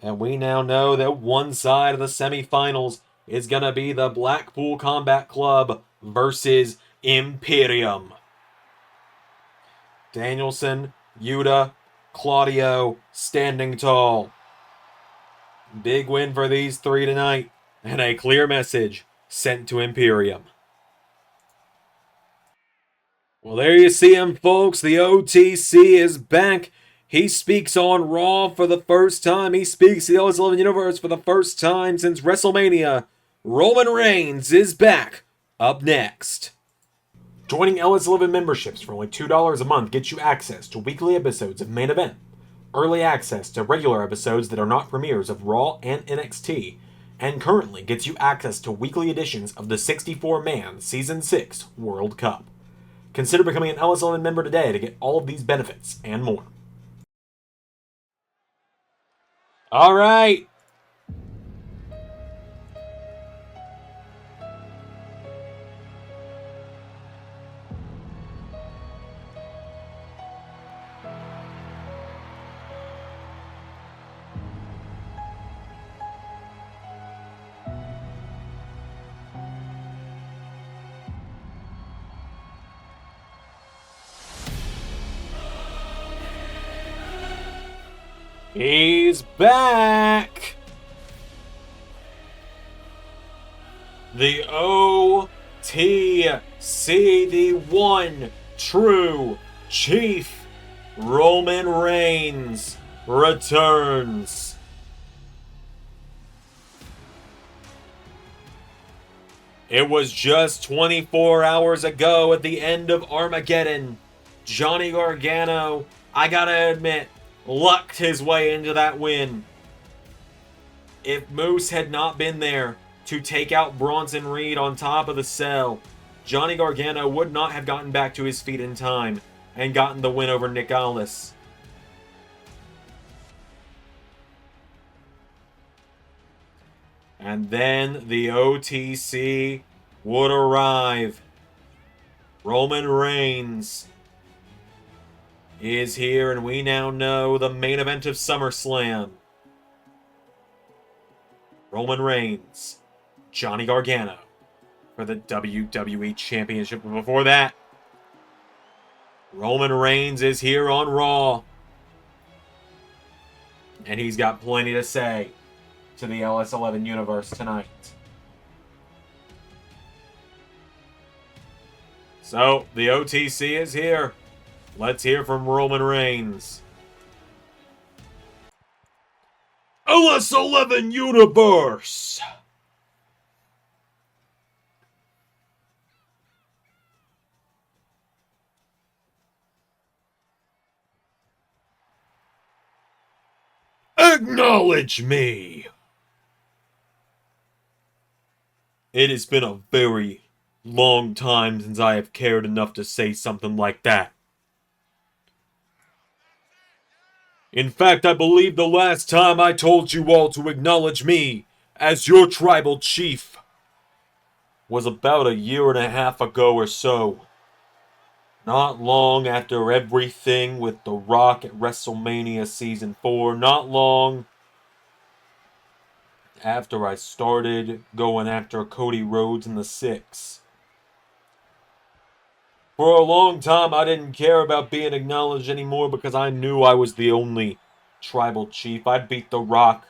Speaker 1: And we now know that one side of the semifinals is going to be the Blackpool Combat Club versus Imperium. Danielson, Yuta, Claudio standing tall. Big win for these three tonight, and a clear message sent to Imperium. Well, there you see him, folks. The OTC is back. He speaks on Raw for the first time. He speaks the LS11 Universe for the first time since WrestleMania. Roman Reigns is back. Up next. Joining LS11 memberships for only $2 a month gets you access to weekly episodes of Main Event, early access to regular episodes that are not premieres of Raw and NXT, and currently gets you access to weekly editions of the 64-man Season 6 World Cup. Consider becoming an LS11 member today to get all of these benefits and more. All right. He's back! The OTC, the one true chief, Roman Reigns, returns. It was just 24 hours ago at the end of Armageddon. Johnny Gargano, I gotta admit, lucked his way into that win. If Moose had not been there to take out Bronson Reed on top of the cell, Johnny Gargano would not have gotten back to his feet in time and gotten the win over Nick Aldis. And then the OTC would arrive. Roman Reigns is here, and we now know the main event of SummerSlam. Roman Reigns, Johnny Gargano for the WWE Championship. But before that, Roman Reigns is here on Raw. And he's got plenty to say to the LS11 Universe tonight. So, the OTC is here. Let's hear from Roman Reigns. LS11 Universe! Acknowledge me! It has been a very long time since I have cared enough to say something like that. In fact, I believe the last time I told you all to acknowledge me as your tribal chief was about 1.5 years ago or so. Not long after everything with The Rock at WrestleMania Season 4. Not long after I started going after Cody Rhodes in the 6. For a long time, I didn't care about being acknowledged anymore because I knew I was the only tribal chief. I'd beat The Rock.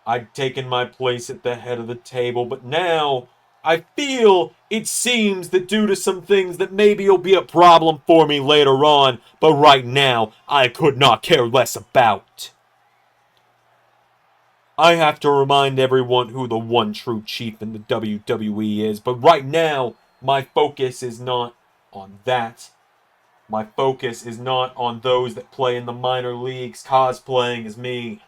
Speaker 1: I'd taken my place at the head of the table. But now, I feel it seems that due to some things that maybe will be a problem for me later on, but right now, I could not care less about. I have to remind everyone who the one true chief in the WWE is, but right now, my focus is not on that. My focus is not on those that play in the minor leagues cosplaying as me.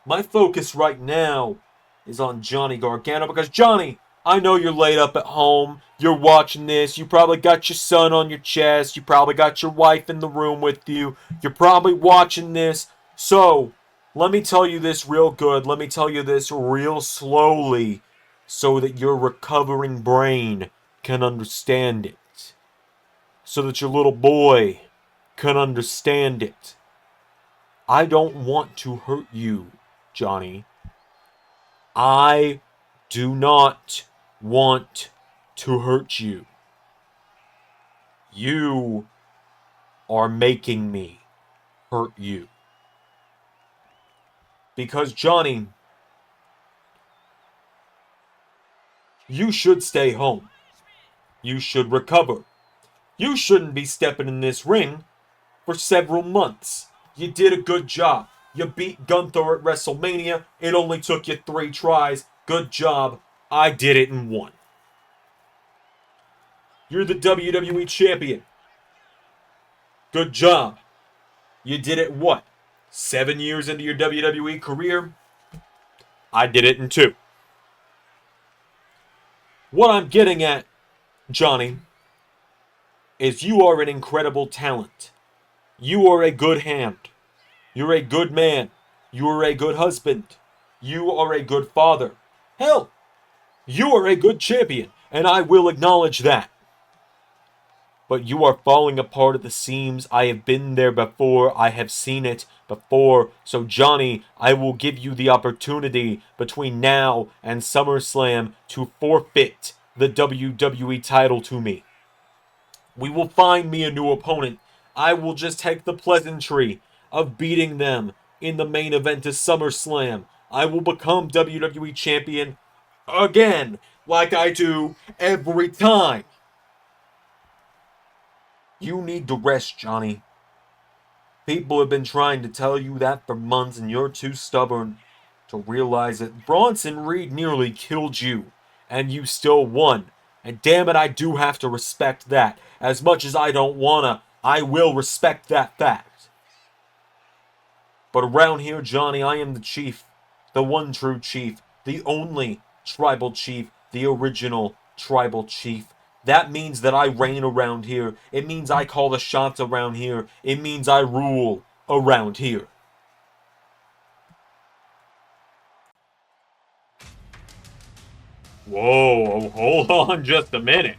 Speaker 1: My focus right now is on Johnny Gargano because, Johnny, I know you're laid up at home. You're watching this. You probably got your son on your chest. You probably got your wife in the room with you. You're probably watching this. So, Let me tell you this real good. Let me tell you this real slowly so that your recovering brain can understand it. So that your little boy can understand it. I don't want to hurt you, Johnny. I do not want to hurt you. You are making me hurt you. Because, Johnny, you should stay home. You should recover. You shouldn't be stepping in this ring for several months. You did a good job. You beat Gunther at WrestleMania. It only took you 3 tries. Good job. I did it in 1. You're the WWE Champion. Good job. You did it what? 7 years into your WWE career? I did it in 2. What I'm getting at, Johnny, is you are an incredible talent. You are a good hand. You're a good man. You are a good husband. You are a good father. Hell, you are a good champion, and I will acknowledge that. But you are falling apart at the seams. I have been there before. I have seen it before. So, Johnny, I will give you the opportunity between now and SummerSlam to forfeit the WWE title to me. We will find me a new opponent. I will just take the pleasantry of beating them in the main event of SummerSlam. I will become WWE Champion again, like I do every time. You need to rest, Johnny. People have been trying to tell you that for months, and you're too stubborn to realize that Bronson Reed nearly killed you, and you still won. And damn it, I do have to respect that. As much as I don't wanna, I will respect that fact. But around here, Johnny, I am the chief. The one true chief. The only tribal chief. The original tribal chief. That means that I reign around here. It means I call the shots around here. It means I rule around here. Whoa, hold on just a minute.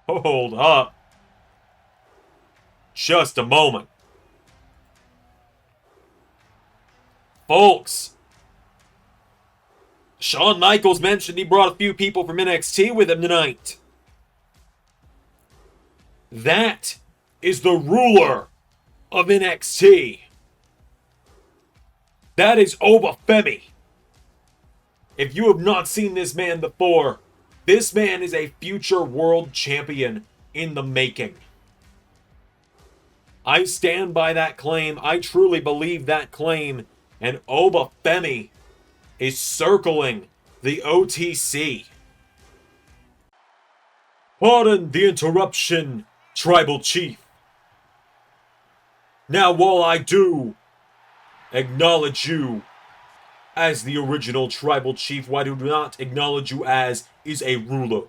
Speaker 1: Hold up. Just a moment. Folks, Shawn Michaels mentioned he brought a few people from NXT with him tonight. That is the ruler of NXT. That is Obafemi. If you have not seen this man before, this man is a future world champion in the making. I stand by that claim. I truly believe that claim. And Obafemi is circling the OTC. Pardon the interruption, Tribal Chief. Now, while I do acknowledge you as the original Tribal Chief, what I do not acknowledge you as is a ruler.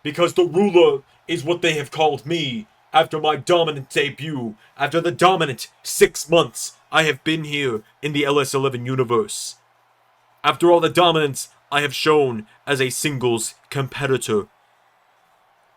Speaker 1: Because the ruler is what they have called me after my dominant debut, after the dominant 6 months I have been here in the LS11 Universe. After all the dominance I have shown as a singles competitor.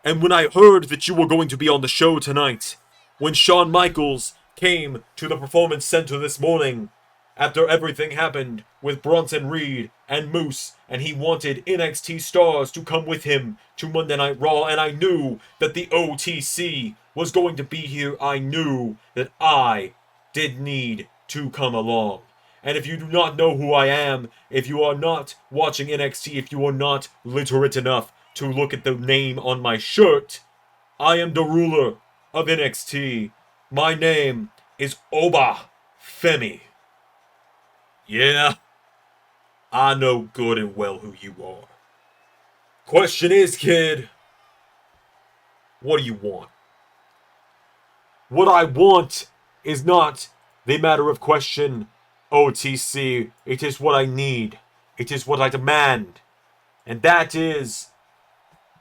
Speaker 1: And when I heard that you were going to be on the show tonight, when Shawn Michaels came to the Performance Center this morning, after everything happened with Bronson Reed and Moose, and he wanted NXT stars to come with him to Monday Night Raw, and I knew that the OTC was going to be here, I knew that I did need to come along. And if you do not know who I am, if you are not watching NXT, if you are not literate enough to look at the name on my shirt, I am the ruler of NXT. My name is Obafemi. Yeah, I know good and well who you are. Question is, kid, what do you want? What I want is not the matter of question, OTC. It is what I need. It is what I demand. And that is,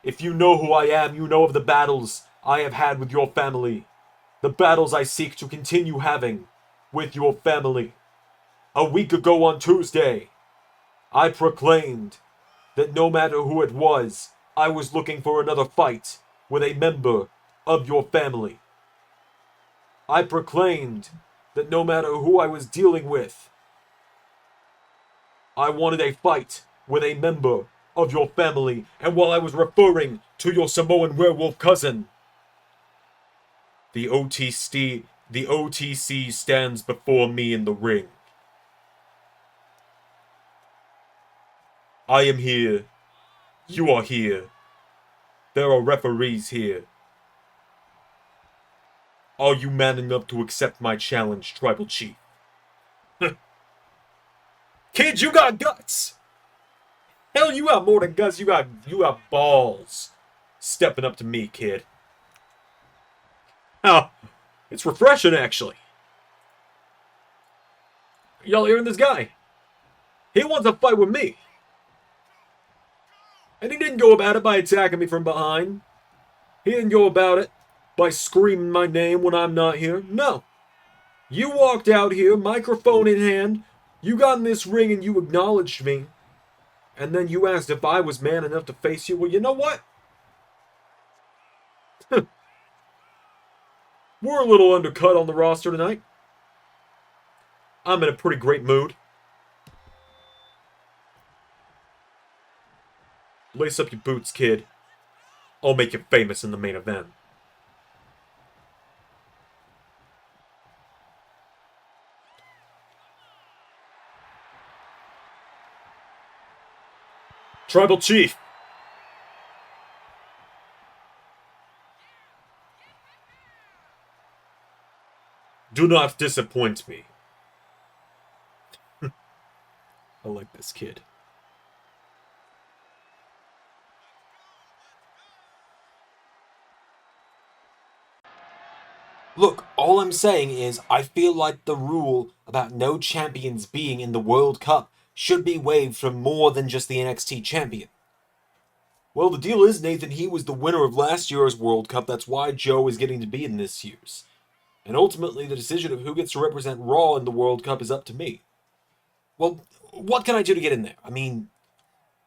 Speaker 1: if you know who I am, you know of the battles I have had with your family, the battles I seek to continue having with your family. A week ago on Tuesday, I proclaimed that no matter who it was, I was looking for another fight with a member of your family. I proclaimed that no matter who I was dealing with, I wanted a fight with a member of your family. And while I was referring to your Samoan werewolf cousin, the OTC stands before me in the ring. I am here. You are here. There are referees here. Are you man enough to accept my challenge, Tribal Chief? Kid, you got guts! Hell, you got more than guts. You got balls. Stepping up to me, kid. Oh, it's refreshing, actually. Y'all hearing this guy? He wants a fight with me. And he didn't go about it by attacking me from behind. He didn't go about it by screaming my name when I'm not here. No. You walked out here, microphone in hand. You got in this ring and you acknowledged me. And then you asked if I was man enough to face you. Well, you know what? We're a little undercut on the roster tonight. I'm in a pretty great mood. Lace up your boots, kid. I'll make you famous in the main event. Tribal Chief. Do not disappoint me. I like this kid. Look, all I'm saying is I feel like the rule about no champions being in the World Cup should be waived for more than just the NXT champion. Well, the deal is, Nathan, he was the winner of last year's World Cup. That's why Joe is getting to be in this year's. And ultimately, the decision of who gets to represent Raw in the World Cup is up to me. Well, what can I do to get in there? I mean,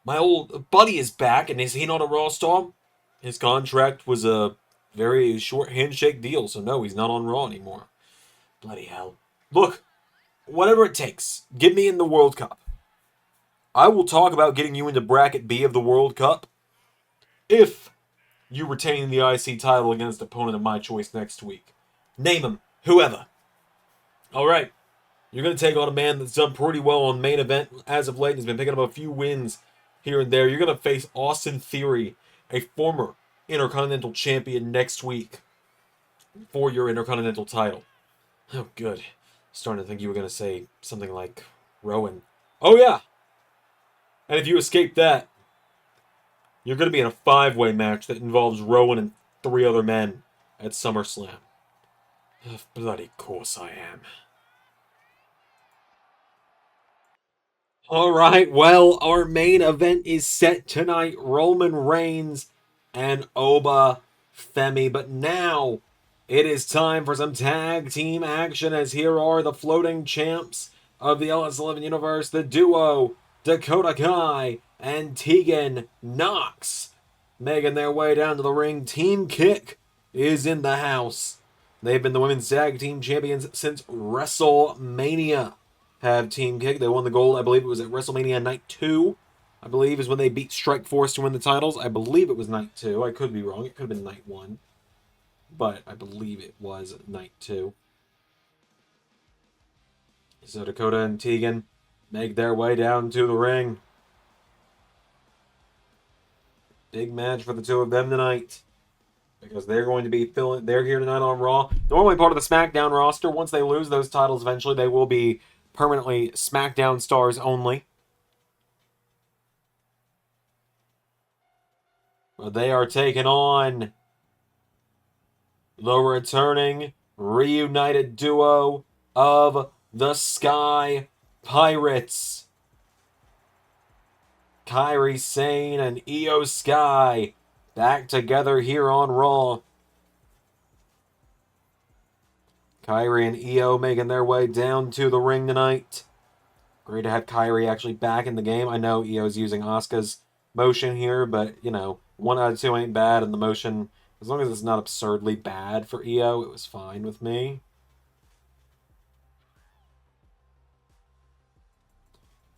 Speaker 1: my old buddy is back, and is he not a Raw star? His contract was a very short handshake deal, so no, he's not on Raw anymore. Bloody hell. Look, whatever it takes, get me in the World Cup. I will talk about getting you into Bracket B of the World Cup if you retain the IC title against an opponent of my choice next week. Name him, whoever. Alright, you're going to take on a man that's done pretty well on main event as of late. He's been picking up a few wins here and there. You're going to face Austin Theory, a former Intercontinental Champion, next week for your Intercontinental title. Oh, good. Starting to think you were going to say something like Rowan. Oh, yeah. And if you escape that, you're going to be in a 5-way match that involves Rowan and 3 other men at SummerSlam. Of bloody course I am. Alright, well, our main event is set tonight. Roman Reigns and Oba Femi. But now, it is time for some tag team action, as here are the floating champs of the LS11 Universe, the duo Dakota Kai and Tegan Nox, making their way down to the ring. Team Kick is in the house. They've been the women's tag team champions since WrestleMania. Have Team Kick. They won the gold, I believe it was at WrestleMania Night 2. I believe is when they beat Strikeforce to win the titles. I believe it was Night 2. I could be wrong. It could have been Night 1. But I believe it was Night 2. So Dakota and Tegan make their way down to the ring. Big match for the two of them tonight, because they're going to be they're here tonight on Raw. Normally part of the SmackDown roster. Once they lose those titles eventually, they will be permanently SmackDown stars only. But they are taking on the returning, reunited duo of the Sky Pirates. Kairi Sane and Io Sky back together here on Raw. Kairi and Io making their way down to the ring tonight. Great to have Kairi actually back in the game. I know Io's using Asuka's motion here, but, you know, 1 out of 2 ain't bad, and the motion, as long as it's not absurdly bad for Io, it was fine with me.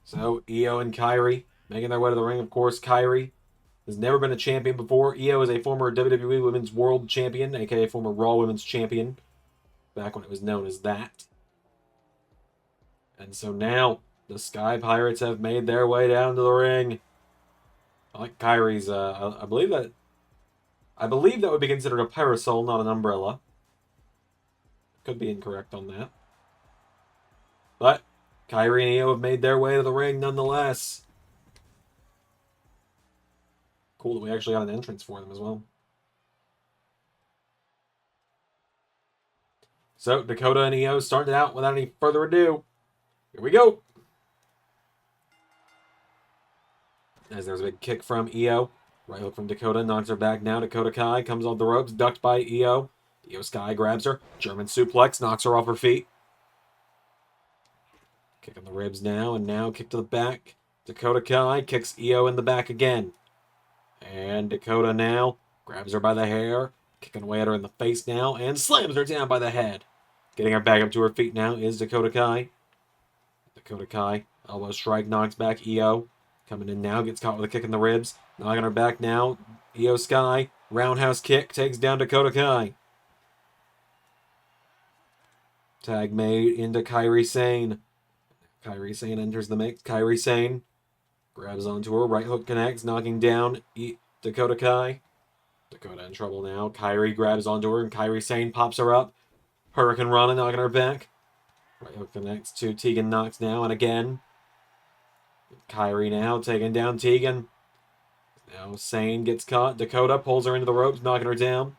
Speaker 1: So, Io and Kairi making their way to the ring. Of course, Kairi has never been a champion before. Io is a former WWE Women's World Champion, aka former Raw Women's Champion, back when it was known as that. And so now, the Sky Pirates have made their way down to the ring. I like Kairi's, I believe that would be considered a parasol, not an umbrella. Could be incorrect on that. But Kairi and Io have made their way to the ring nonetheless. Cool that we actually got an entrance for them as well. So Dakota and Io started out without any further ado. Here we go. As there's a big kick from Io. Right hook from Dakota, knocks her back now. Dakota Kai comes off the ropes, ducked by Io. Io Sky grabs her. German suplex, knocks her off her feet. Kick on the ribs now, and now kick to the back. Dakota Kai kicks Io in the back again. And Dakota now grabs her by the hair, kicking away at her in the face now, and slams her down by the head. Getting her back up to her feet now is Dakota Kai. Dakota Kai, elbow strike, knocks back Io. Coming in now, gets caught with a kick in the ribs. Knocking her back now. Io Sky, roundhouse kick, takes down Dakota Kai. Tag made into Kairi Sane. Kairi Sane enters the mix. Kairi Sane grabs onto her. Right hook connects, knocking down Dakota Kai. Dakota in trouble now. Kairi grabs onto her, and Kairi Sane pops her up. Hurricane Rana knocking her back. Right hook connects to Tegan Nox now, and again. Kairi now taking down Tegan. Now Sane gets caught. Dakota pulls her into the ropes, knocking her down.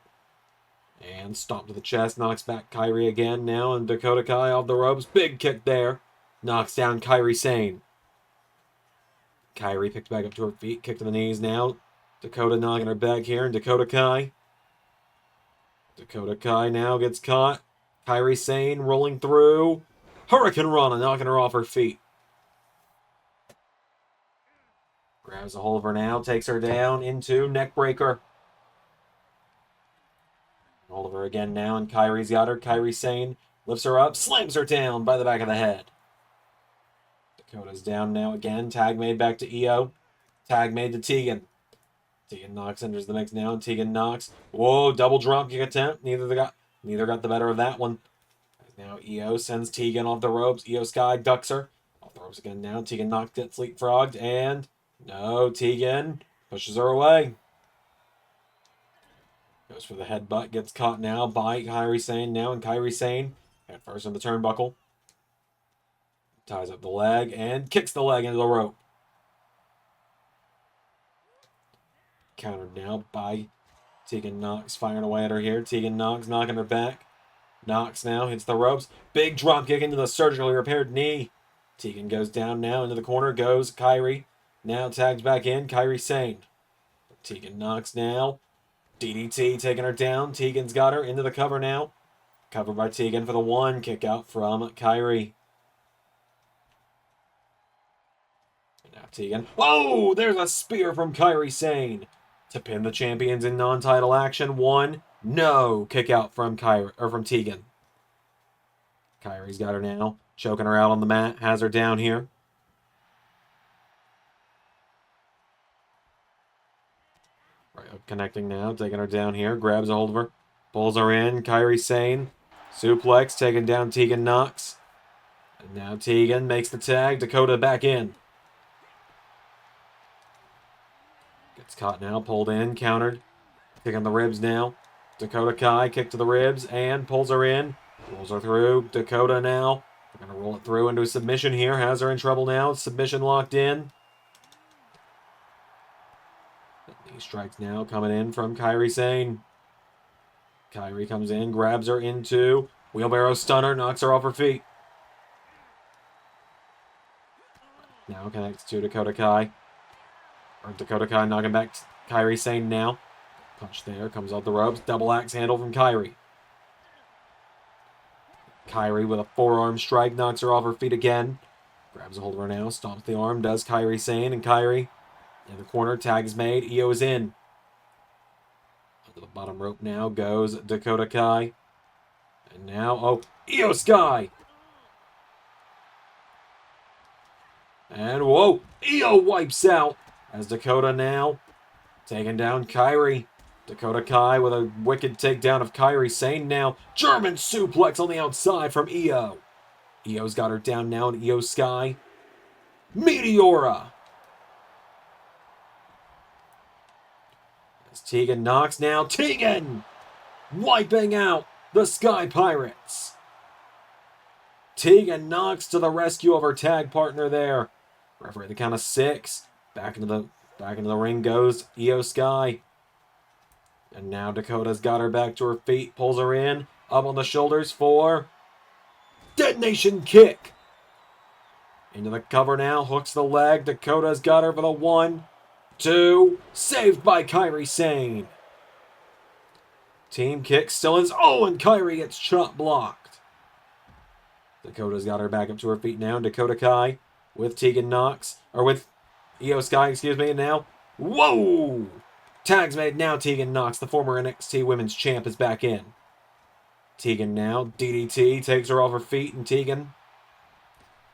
Speaker 1: And stomp to the chest, knocks back Kairi again now, and Dakota Kai off the ropes. Big kick there. Knocks down Kairi Sane. Kairi picked back up to her feet, kick to the knees now. Dakota knocking her back here, and Dakota Kai. Dakota Kai now gets caught. Kairi Sane rolling through. Hurricane Rana knocking her off her feet. Grabs a hold of her now, takes her down into neckbreaker. Hold of her again now, and Kairi's got her. Kairi Sane lifts her up, slams her down by the back of the head. Dakota's down now again. Tag made back to Io. Tag made to Tegan. Tegan Nox enters the mix now, and Tegan Nox. Whoa, double drop kick attempt. Neither got the better of that one. Now Io sends Tegan off the ropes. Io Sky ducks her. Off the ropes again now. Tegan Nox gets leapfrogged, and no, Tegan pushes her away. Goes for the headbutt. Gets caught now by Kairi Sane now, and Kairi Sane at first on the turnbuckle. Ties up the leg and kicks the leg into the rope. Countered now by Tegan Nox, firing away at her here. Tegan Nox knocking her back. Nox now hits the ropes. Big drop kick into the surgically repaired knee. Tegan goes down now into the corner. Goes Kairi. Now tags back in. Kairi Sane. Tegan Nox now. DDT taking her down. Tegan's got her into the cover now. Covered by Tegan for the one. Kick out from Kairi. And now Tegan. Oh, there's a spear from Kairi Sane to pin the champions in non-title action. One. No. Kick out from Tegan. Kairi's got her now. Choking her out on the mat. Has her down here. Right hook connecting now, taking her down here, grabs a hold of her, pulls her in, Kairi Sane, suplex, taking down Tegan Nox. And now Tegan makes the tag, Dakota back in. Gets caught now, pulled in, countered, kick on the ribs now. Dakota Kai, kick to the ribs, and pulls her in, rolls her through. Dakota now, we're going to roll it through into a submission here, has her in trouble now, submission locked in. Knee strikes now coming in from Kairi Sane. Kairi comes in, grabs her into wheelbarrow stunner, knocks her off her feet. Now connects to Dakota Kai. Or Dakota Kai knocking back Kairi Sane now. Punch there, comes off the ropes. Double axe handle from Kairi. Kairi with a forearm strike, knocks her off her feet again. Grabs a hold of her now, stomps the arm, does Kairi Sane, and Kairi in the corner, tag is made, Io is in. To the bottom rope now goes Dakota Kai. And now, oh, Io Sky! And whoa, Io wipes out as Dakota now taking down Kairi. Dakota Kai with a wicked takedown of Kairi Sane now. German suplex on the outside from Io. Io's got her down now, and Io Sky. Meteora! As Tegan knocks now. Tegan! Wiping out the Sky Pirates. Tegan knocks to the rescue of her tag partner there. Referee the count of 6. Back into the ring goes Io Sky. And now Dakota's got her back to her feet, pulls her in, up on the shoulders for Detonation Kick. Into the cover now, hooks the leg. Dakota's got her for the 1, 2, saved by Kairi Sane. Team kick still is, oh, and Kairi gets chop blocked. Dakota's got her back up to her feet now. Dakota Kai with Tegan Knox, or with Io Sky, excuse me, and now, whoa! Tag's made now. Tegan Knox, the former NXT Women's Champ, is back in. Tegan now, DDT, takes her off her feet, and Tegan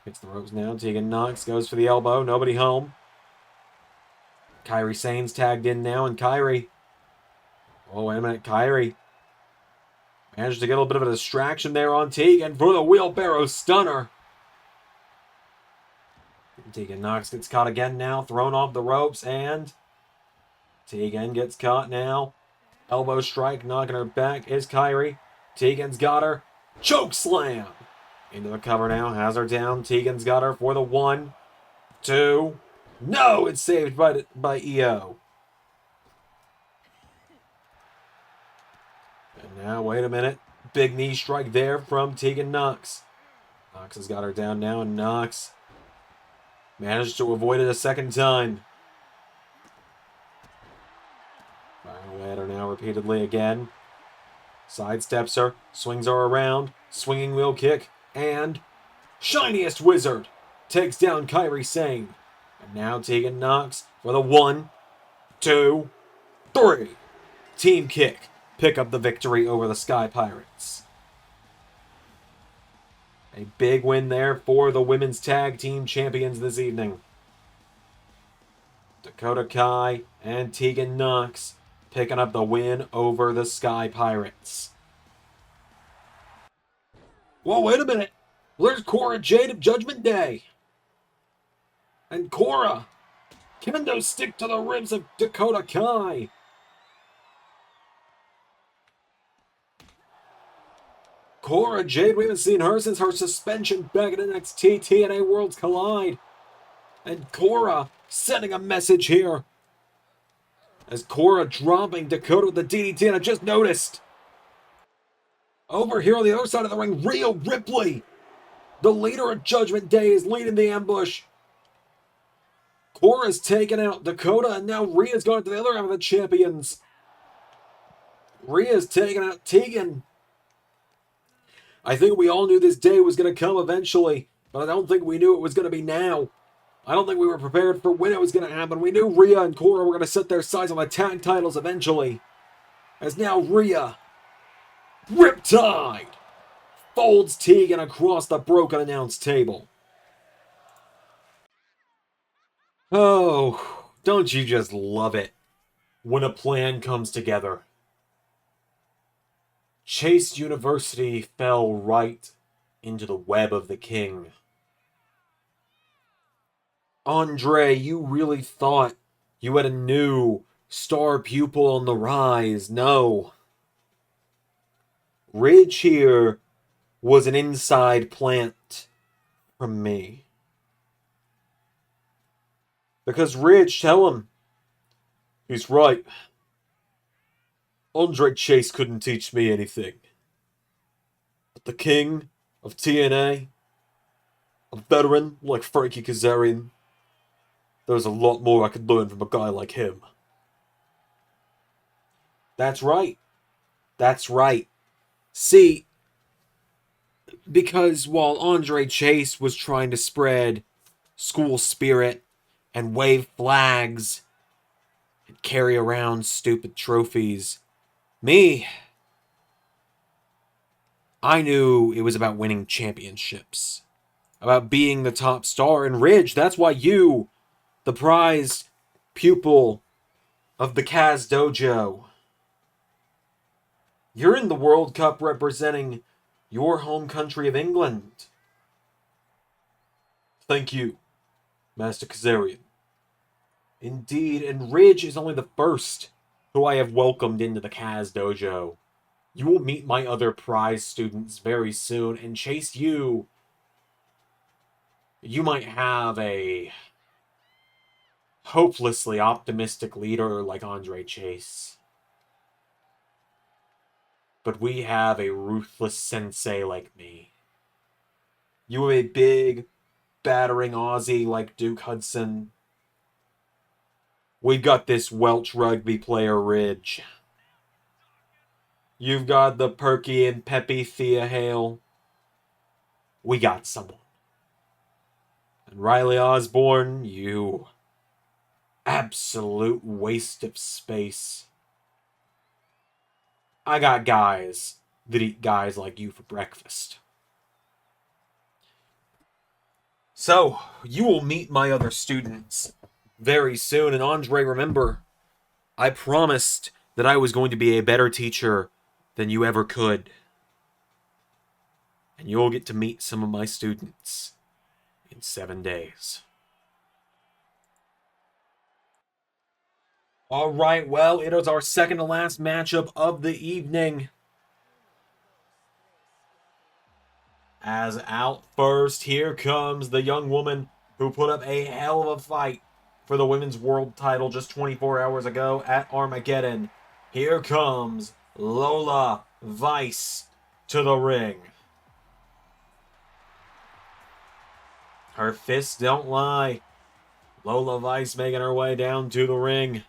Speaker 1: hits the ropes now. Tegan Knox goes for the elbow, nobody home. Kairi Sane's tagged in now, and Kairi, oh, wait a minute, Kairi managed to get a little bit of a distraction there on Tegan for the wheelbarrow stunner. Tegan Knox gets caught again now, thrown off the ropes, and Tegan gets caught now. Elbow strike, knocking her back is Kairi. Tegan's got her. Choke slam! Into the cover now, has her down. Tegan's got her for the 1, 2. No, it's saved by Io. And now, wait a minute. Big knee strike there from Tegan Knox. Knox has got her down now, and Knox managed to avoid it a second time. Firing away at her now repeatedly again. Sidesteps her, swings her around, swinging wheel kick, and Shiniest Wizard takes down Kairi Sane. And now Tegan Knox for the 1, 2, 3. Team kick. Pick up the victory over the Sky Pirates. A big win there for the Women's Tag Team Champions this evening. Dakota Kai and Tegan Knox picking up the win over the Sky Pirates. Whoa, wait a minute. There's Cora Jade of Judgment Day. And Cora. Kendo stick to the ribs of Dakota Kai. Cora Jade, we haven't seen her since her suspension back at NXT TNA Worlds Collide. And Cora sending a message here. As Cora dropping Dakota with the DDT, and I just noticed. Over here on the other side of the ring, Rhea Ripley, the leader of Judgment Day, is leading the ambush. Cora's taken out Dakota, and now Rhea's going to the other half of the champions. Rhea's taking out Tegan. I think we all knew this day was going to come eventually, but I don't think we knew it was going to be now. I don't think we were prepared for when it was going to happen. We knew Rhea and Cora were going to set their sights on the tag titles eventually. As now Rhea, Riptide, folds Tegan across the broken announce table. Oh, don't you just love it when a plan comes together? Chase University fell right into the web of the king. Andre, you really thought you had a new star pupil on the rise. No. Ridge here was an inside plant from me. Because Ridge, tell him. He's right. Andre Chase couldn't teach me anything. But the king of TNA, a veteran like Frankie Kazarian, there's a lot more I could learn from a guy like him. That's right. That's right. See, Because while Andre Chase was trying to spread school spirit and wave flags and carry around stupid trophies, me, I knew it was about winning championships, about being the top star. And Ridge, that's why you, the prized pupil of the Kaz Dojo, you're in the World Cup representing your home country of England. Thank you, Master Kazarian. Indeed, and Ridge is only the first who I have welcomed into the Kaz Dojo. You will meet my other prize students very soon, and Chase, you might have a hopelessly optimistic leader like Andre Chase. But we have a ruthless sensei like me. You have a big, battering Aussie like Duke Hudson. We've got this Welsh rugby player, Ridge. You've got the perky and peppy Thea Hale. We got someone. And Riley Osborne, you absolute waste of space. I got guys that eat guys like you for breakfast. So, you will meet my other students very soon. And Andre, remember, I promised that I was going to be a better teacher than you ever could. And you'll get to meet some of my students in 7 days. Alright, well, it is our second to last matchup of the evening. As out first, here comes the young woman who put up a hell of a fight for the women's world title just 24 hours ago at Armageddon. Here comes Lola Vice to the ring. Her fists don't lie. Lola Vice making her way down to the ring.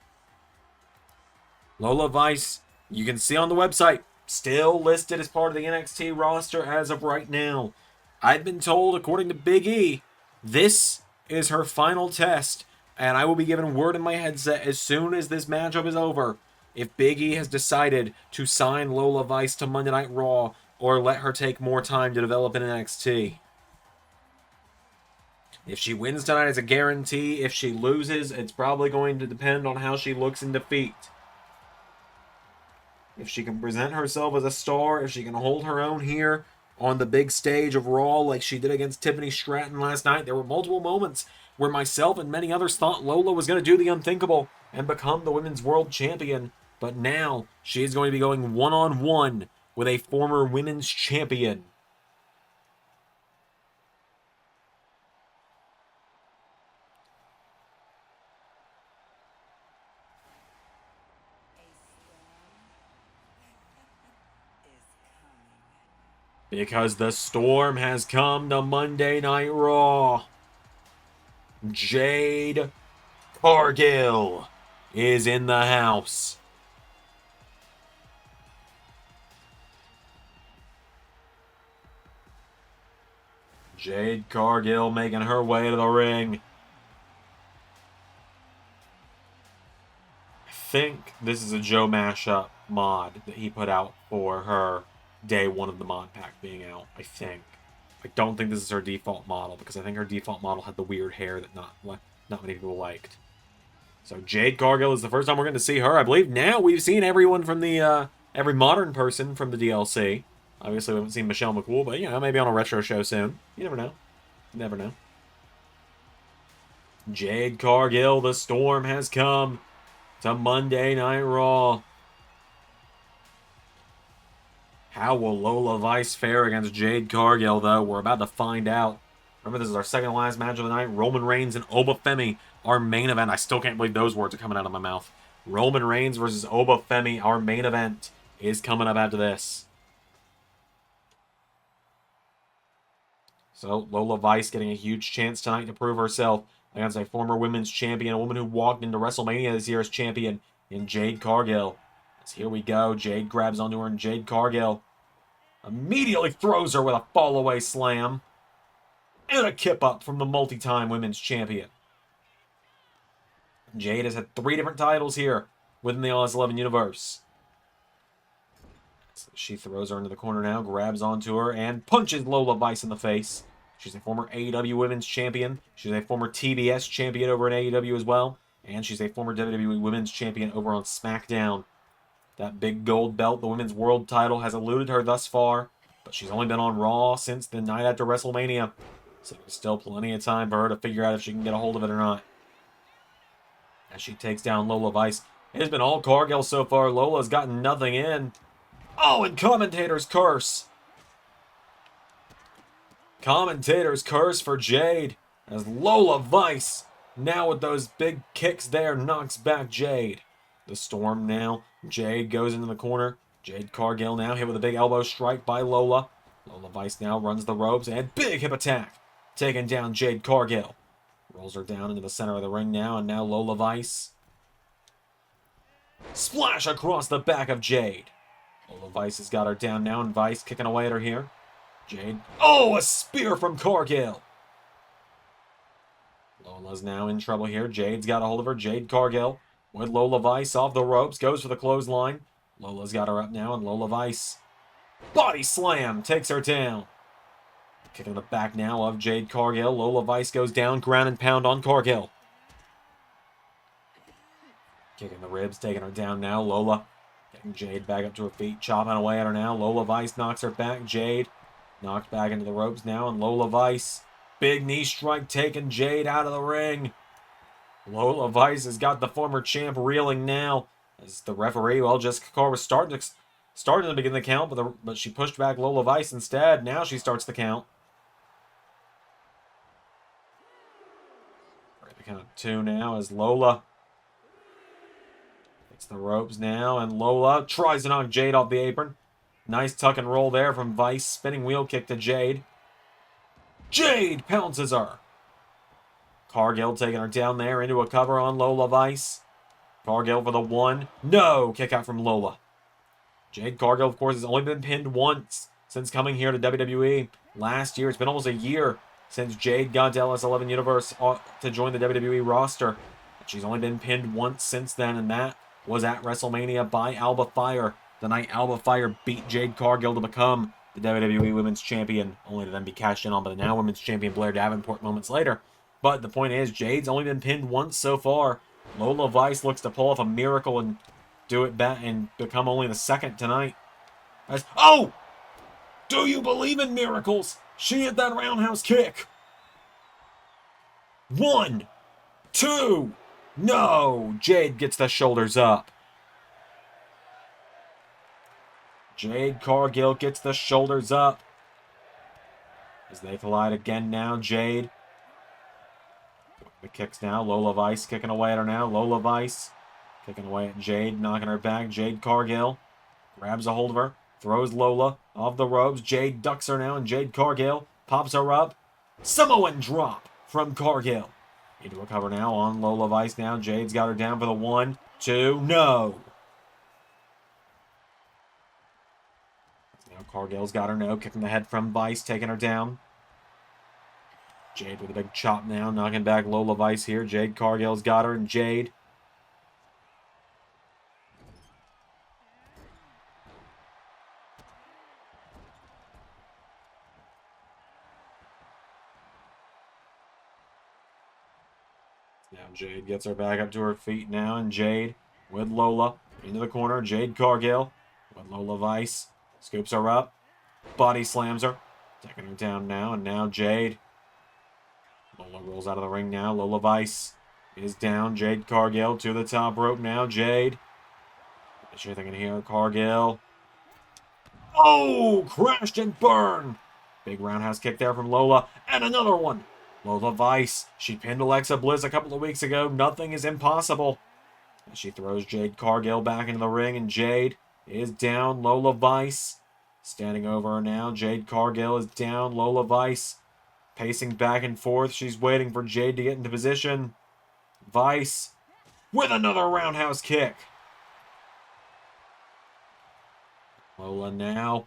Speaker 1: Lola Vice, you can see on the website, still listed as part of the NXT roster as of right now. I've been told, according to Big E, this is her final test, and I will be given word in my headset as soon as this matchup is over if Big E has decided to sign Lola Vice to Monday Night Raw or let her take more time to develop in NXT. If she wins tonight, it's a guarantee. If she loses, it's probably going to depend on how she looks in defeat. If she can present herself as a star, if she can hold her own here on the big stage of Raw like she did against Tiffany Stratton last night, there were multiple moments where myself and many others thought Lola was going to do the unthinkable and become the women's world champion. But now she is going to be going one-on-one with a former women's champion. Because the storm has come to Monday Night Raw. Jade Cargill is in the house. Jade Cargill making her way to the ring. I think this is a Joe Mashup mod that he put out for her day one of the mod pack being out, I think. I don't think this is her default model, because I think her default model had the weird hair that not many people liked. So Jade Cargill is the first time we're going to see her. I believe now we've seen everyone from the, every modern person from the DLC. Obviously we haven't seen Michelle McCool, but, you know, maybe on a retro show soon. You never know. You never know. Jade Cargill, the storm has come to Monday Night Raw. How will Lola Vice fare against Jade Cargill, though? We're about to find out. Remember, this is our second to last match of the night. Roman Reigns and Obafemi, our main event. I still can't believe those words are coming out of my mouth. Roman Reigns versus Obafemi, our main event, is coming up after this. So, Lola Vice getting a huge chance tonight to prove herself against a former women's champion, a woman who walked into WrestleMania this year as champion, in Jade Cargill. So here we go. Jade grabs onto her, and Jade Cargill Immediately throws her with a fall-away slam. And a kip-up from the multi-time women's champion. Jade has had 3 different titles here within the LS11 Universe. So she throws her into the corner now, grabs onto her, and punches Lola Vice in the face. She's a former AEW Women's Champion. She's a former TBS Champion over in AEW as well. And she's a former WWE Women's Champion over on SmackDown. That big gold belt, the Women's World title, has eluded her thus far. But she's only been on Raw since the night after WrestleMania. So there's still plenty of time for her to figure out if she can get a hold of it or not. As she takes down Lola Vice. It has been all Cargill so far. Lola's gotten nothing in. Oh, and commentator's curse. Commentator's curse for Jade. As Lola Vice, now with those big kicks there, knocks back Jade. The Storm now. Jade goes into the corner. Jade Cargill now hit with a big elbow strike by Lola. Lola Vice now runs the ropes and big hip attack. Taking down Jade Cargill. Rolls her down into the center of the ring now, and now Lola Vice. Splash across the back of Jade. Lola Vice has got her down now, and Vice kicking away at her here. Jade. Oh, a spear from Cargill. Lola's now in trouble here. Jade's got a hold of her. Jade Cargill with Lola Vice off the ropes. Goes for the clothesline. Lola's got her up now, and Lola Vice. Body slam takes her down. Kicking the back now of Jade Cargill. Lola Vice goes down, ground and pound on Cargill. Kicking the ribs, taking her down now. Lola getting Jade back up to her feet, chopping away at her now. Lola Vice knocks her back. Jade knocked back into the ropes now, and Lola Vice. Big knee strike taking Jade out of the ring. Lola Vice has got the former champ reeling now. As the referee, well, Jessica Carr was starting to begin the count, but she pushed back Lola Vice instead. Now she starts the count. Count of 2 now as Lola hits the ropes now, and Lola tries to knock Jade off the apron. Nice tuck and roll there from Vice. Spinning wheel kick to Jade. Jade pounces her. Cargill taking her down there into a cover on Lola Vice. Cargill for the 1. No! Kick out from Lola. Jade Cargill, of course, has only been pinned once since coming here to WWE. Last year, it's been almost a year since Jade got to LS11 Universe to join the WWE roster. She's only been pinned once since then, and that was at WrestleMania by Alba Fire. The night Alba Fire beat Jade Cargill to become the WWE Women's Champion, only to then be cashed in on by the now Women's Champion Blair Davenport moments later. But the point is, Jade's only been pinned once so far. Lola Vice looks to pull off a miracle and do it back and become only the 2nd tonight. Oh! Do you believe in miracles? She hit that roundhouse kick. 1, 2. No! Jade gets the shoulders up. Jade Cargill gets the shoulders up. As they collide again now, Jade. The kicks now. Lola Vice kicking away at her now. Lola Vice kicking away at Jade, knocking her back. Jade Cargill grabs a hold of her. Throws Lola off the ropes. Jade ducks her now, and Jade Cargill pops her up. Samoan drop from Cargill. Into a cover now on Lola Vice now. Jade's got her down for the 1, 2. No! Now Cargill's got her no. Kicking the head from Vice, taking her down. Jade with a big chop now, knocking back Lola Vice here. Jade Cargill's got her, and Jade. Now Jade gets her back up to her feet now, and Jade with Lola into the corner. Jade Cargill with Lola Vice. Scoops her up. Body slams her. Taking her down now, and now Jade. Lola rolls out of the ring now. Lola Vice is down. Jade Cargill to the top rope now. Jade. What's she thinking here? Cargill. Oh! Crashed and burned. Big roundhouse kick there from Lola. And another one. Lola Vice. She pinned Alexa Bliss a couple of weeks ago. Nothing is impossible. And she throws Jade Cargill back into the ring. And Jade is down. Lola Vice standing over her now. Jade Cargill is down. Lola Vice pacing back and forth. She's waiting for Jade to get into position. Vice with another roundhouse kick. Lola now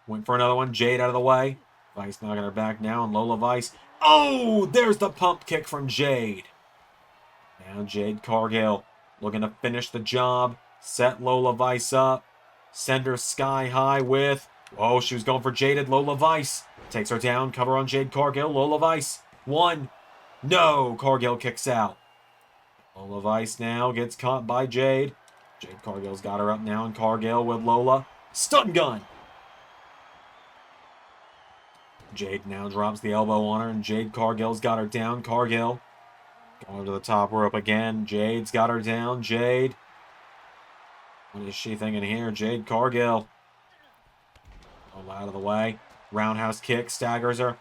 Speaker 1: Went for another one. Jade out of the way. Vice knocking her back now, and Lola Vice. Oh, there's the pump kick from Jade. Now Jade Cargill looking to finish the job. Set Lola Vice up. Send her sky high with... Whoa, she was going for Jaded. Lola Vice takes her down. Cover on Jade Cargill. Lola Vice. One. No. Cargill kicks out. Lola Vice now gets caught by Jade. Jade Cargill's got her up now, and Cargill with Lola. Stun gun. Jade now drops the elbow on her, and Jade Cargill's got her down. Cargill going to the top rope again. Jade's got her down. Jade. What is she thinking here? Jade Cargill. Lola out of the way. Roundhouse kick staggers her.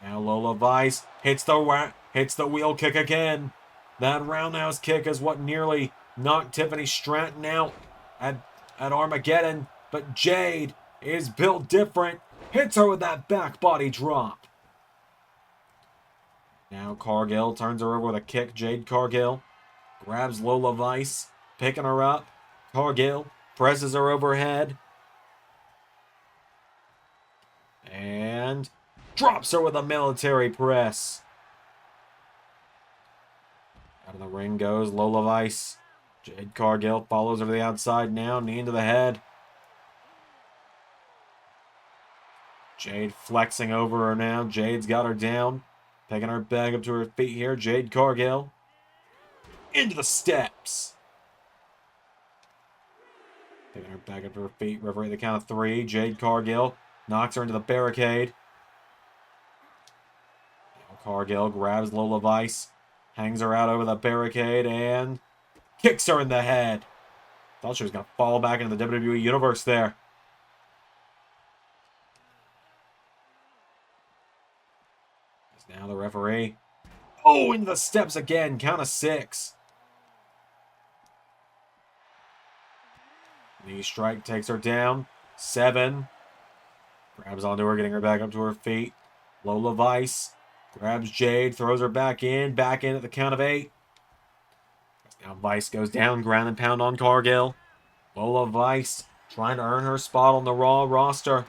Speaker 1: Now Lola Vice hits the wheel kick again. That roundhouse kick is what nearly knocked Tiffany Stratton out at Armageddon. But Jade is built different. Hits her with that back body drop. Now Cargill turns her over with a kick. Jade Cargill grabs Lola Vice, picking her up. Cargill presses her overhead. And drops her with a military press. Out of the ring goes Lola Vice. Jade Cargill follows her to the outside now. Knee into the head. Jade flexing over her now. Jade's got her down. Picking her back up to her feet here. Jade Cargill. Into the steps. Picking her back up to her feet. Referee at the count of 3. Jade Cargill knocks her into the barricade. Now Cargill grabs Lola Vice. Hangs her out over the barricade and kicks her in the head. Thought she was going to fall back into the WWE Universe there. Now the referee. Oh, into the steps again. Count of 6. Knee strike takes her down. 7. Grabs onto her, getting her back up to her feet. Lola Vice grabs Jade, throws her back in at the count of 8. Now Vice goes down, ground and pound on Cargill. Lola Vice trying to earn her spot on the Raw roster.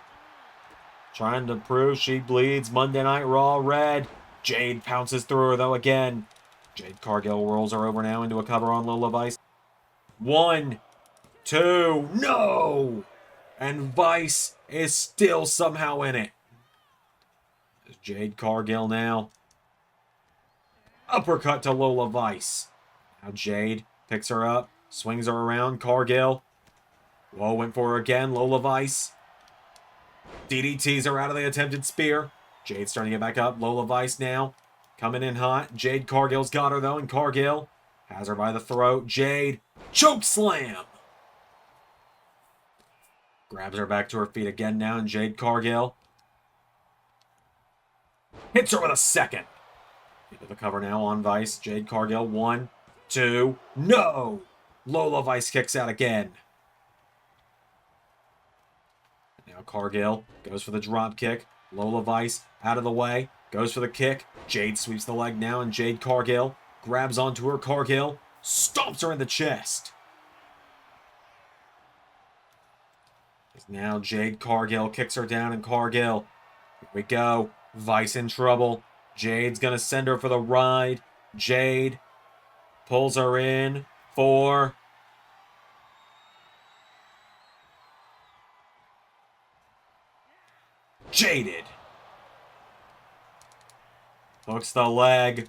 Speaker 1: Trying to prove she bleeds Monday Night Raw red. Jade pounces through her, though, again. Jade Cargill rolls her over now into a cover on Lola Vice. 1, 2, no! And Vice is still somehow in it. There's Jade Cargill now. Uppercut to Lola Vice. Now Jade picks her up, swings her around. Cargill. Whoa, went for her again. Lola Vice. DDTs her out of the attempted spear. Jade's starting to get back up. Lola Vice now coming in hot. Jade Cargill's got her, though, and Cargill has her by the throat. Jade, choke slam. Grabs her back to her feet again now, and Jade Cargill hits her with a second. Into the cover now on Vice. Jade Cargill, 1, 2, no! Lola Vice kicks out again. Now Cargill goes for the drop kick. Lola Vice out of the way. Goes for the kick. Jade sweeps the leg now, and Jade Cargill grabs onto her. Cargill stomps her in the chest. Now Jade Cargill kicks her down, and Cargill. Here we go. Vice in trouble. Jade's going to send her for the ride. Jade pulls her in for... Jaded. Hooks the leg.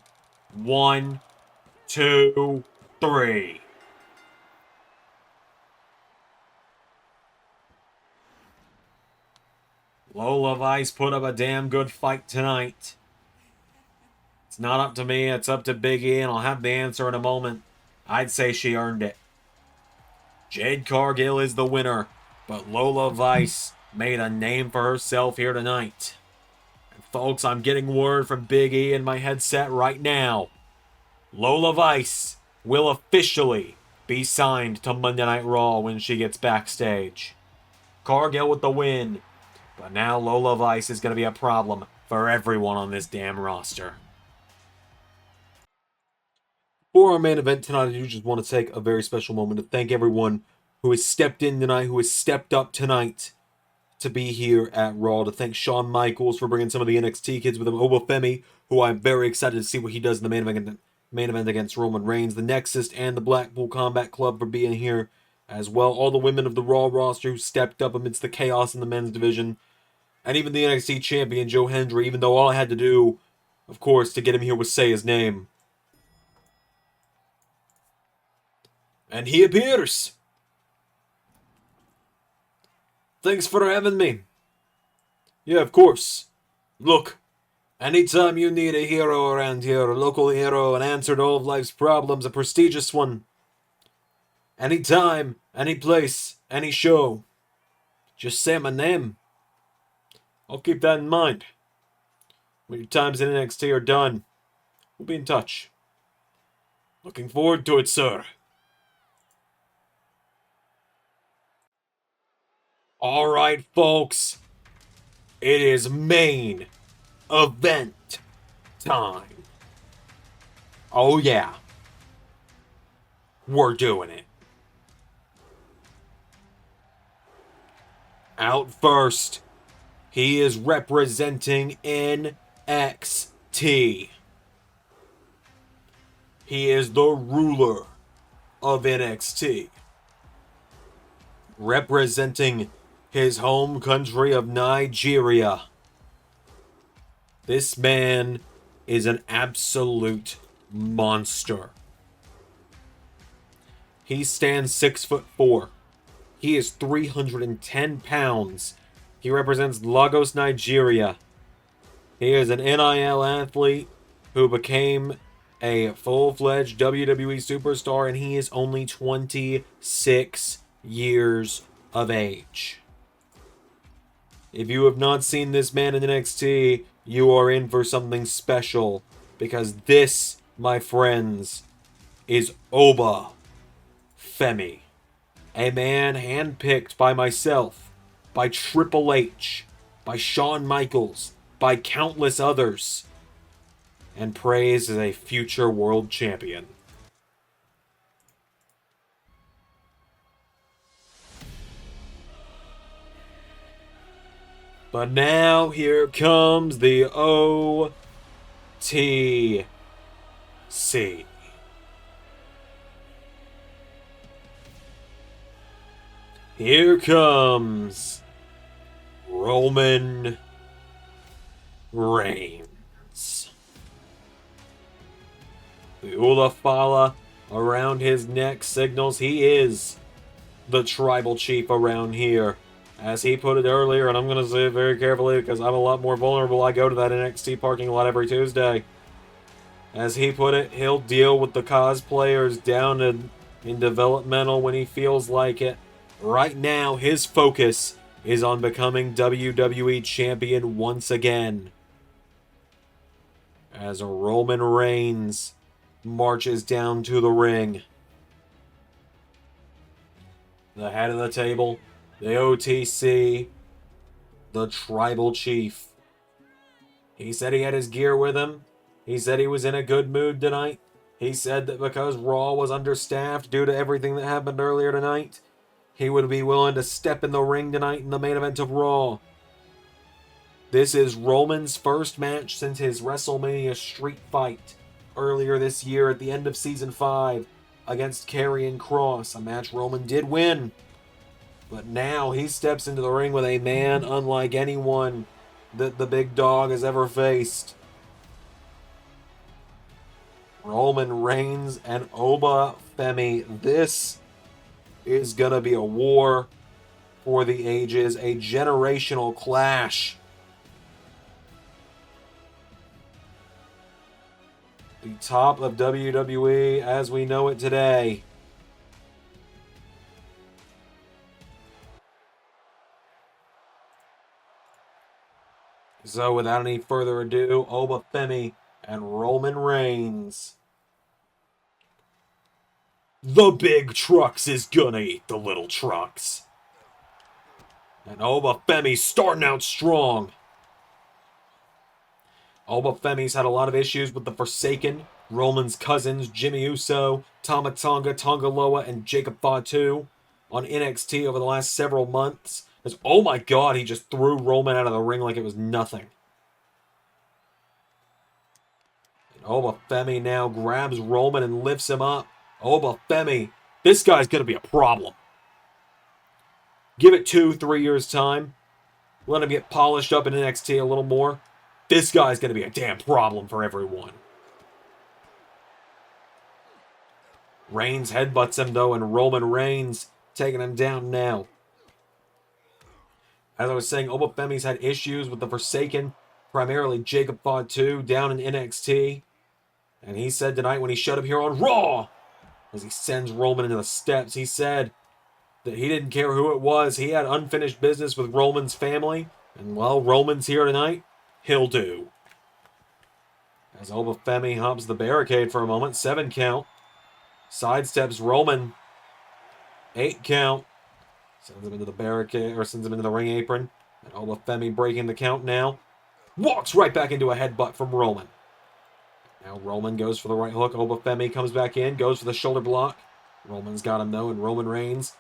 Speaker 1: 1, 2, 3. Lola Vice put up a damn good fight tonight. It's not up to me, it's up to Big E, and I'll have the answer in a moment. I'd say she earned it. Jade Cargill is the winner, but Lola Vice made a name for herself here tonight. And folks, I'm getting word from Big E in my headset right now. Lola Vice will officially be signed to Monday Night Raw when she gets backstage. Cargill with the win. But now Lola Vice is going to be a problem for everyone on this damn roster. For our main event tonight, I do just want to take a very special moment to thank everyone who has stepped in tonight, who has stepped up tonight to be here at Raw, to thank Shawn Michaels for bringing some of the NXT kids with him, Obafemi, who I'm very excited to see what he does in the main event against Roman Reigns, the Nexus, and the Blackpool Combat Club for being here as well. All the women of the Raw roster who stepped up amidst the chaos in the men's division, and even the NXT champion, Joe Hendry, even though all I had to do, of course, to get him here was say his name. And he appears! Thanks for having me. Yeah, of course. Look, anytime you need a hero around here, a local hero, an answer to all of life's problems, a prestigious one, anytime, any place, any show, just say my name. I'll keep that in mind. When your times in NXT are done, we'll be in touch. Looking forward to it, sir. Alright, folks. It is main event time. Oh, yeah. We're doing it. Out first, he is representing NXT. He is the ruler of NXT. Representing his home country of Nigeria. This man is an absolute monster. He stands 6'4". He is 310 pounds. He represents Lagos, Nigeria. He is an NIL athlete who became a full-fledged WWE superstar, and he is only 26 years of age. If you have not seen this man in NXT, you are in for something special, because this, my friends, is Oba Femi, a man handpicked by myself, by Triple H, by Shawn Michaels, by countless others, and praised as a future world champion. But now here comes the OTC. Here comes Roman Reigns. The Ulafala around his neck signals he is the tribal chief around here. As he put it earlier, and I'm going to say it very carefully because I'm a lot more vulnerable. I go to that NXT parking lot every Tuesday. As he put it, he'll deal with the cosplayers down in developmental when he feels like it. Right now, his focus is on becoming WWE Champion once again. As Roman Reigns marches down to the ring. The head of the table, the OTC, the Tribal Chief. He said he had his gear with him. He said he was in a good mood tonight. He said that because Raw was understaffed due to everything that happened earlier tonight, he would be willing to step in the ring tonight in the main event of Raw. This is Roman's first match since his WrestleMania street fight earlier this year at the end of Season 5 against Karrion Kross, a match Roman did win. But now he steps into the ring with a man unlike anyone that the big dog has ever faced. Roman Reigns and Oba Femi. This is going to be a war for the ages, a generational clash. The top of WWE as we know it today. So without any further ado, Oba Femi and Roman Reigns. The big trucks is gonna eat the little trucks. And Oba Femi starting out strong. Oba Femi's had a lot of issues with the Forsaken, Roman's cousins, Jimmy Uso, Tama Tonga, Tonga Loa, and Jacob Fatu on NXT over the last several months. Oh my god, he just threw Roman out of the ring like it was nothing. And Obafemi now grabs Roman and lifts him up. Obafemi, this guy's going to be a problem. Give it 2-3 years' time. Let him get polished up in NXT a little more. This guy's going to be a damn problem for everyone. Reigns headbutts him, though, and Roman Reigns taking him down now. As I was saying, Obafemi's had issues with the Forsaken, primarily Jacob Fatu, down in NXT. And he said tonight when he showed up here on Raw, as he sends Roman into the steps, he said that he didn't care who it was. He had unfinished business with Roman's family. And, well, Roman's here tonight. He'll do. As Obafemi hops the barricade for a moment. 7 count. Sidesteps Roman. 8 count. Sends him into the barricade, or sends him into the ring apron. And Obafemi breaking the count now. Walks right back into a headbutt from Roman. Now Roman goes for the right hook. Obafemi comes back in. Goes for the shoulder block. Roman's got him, though, and Roman Reigns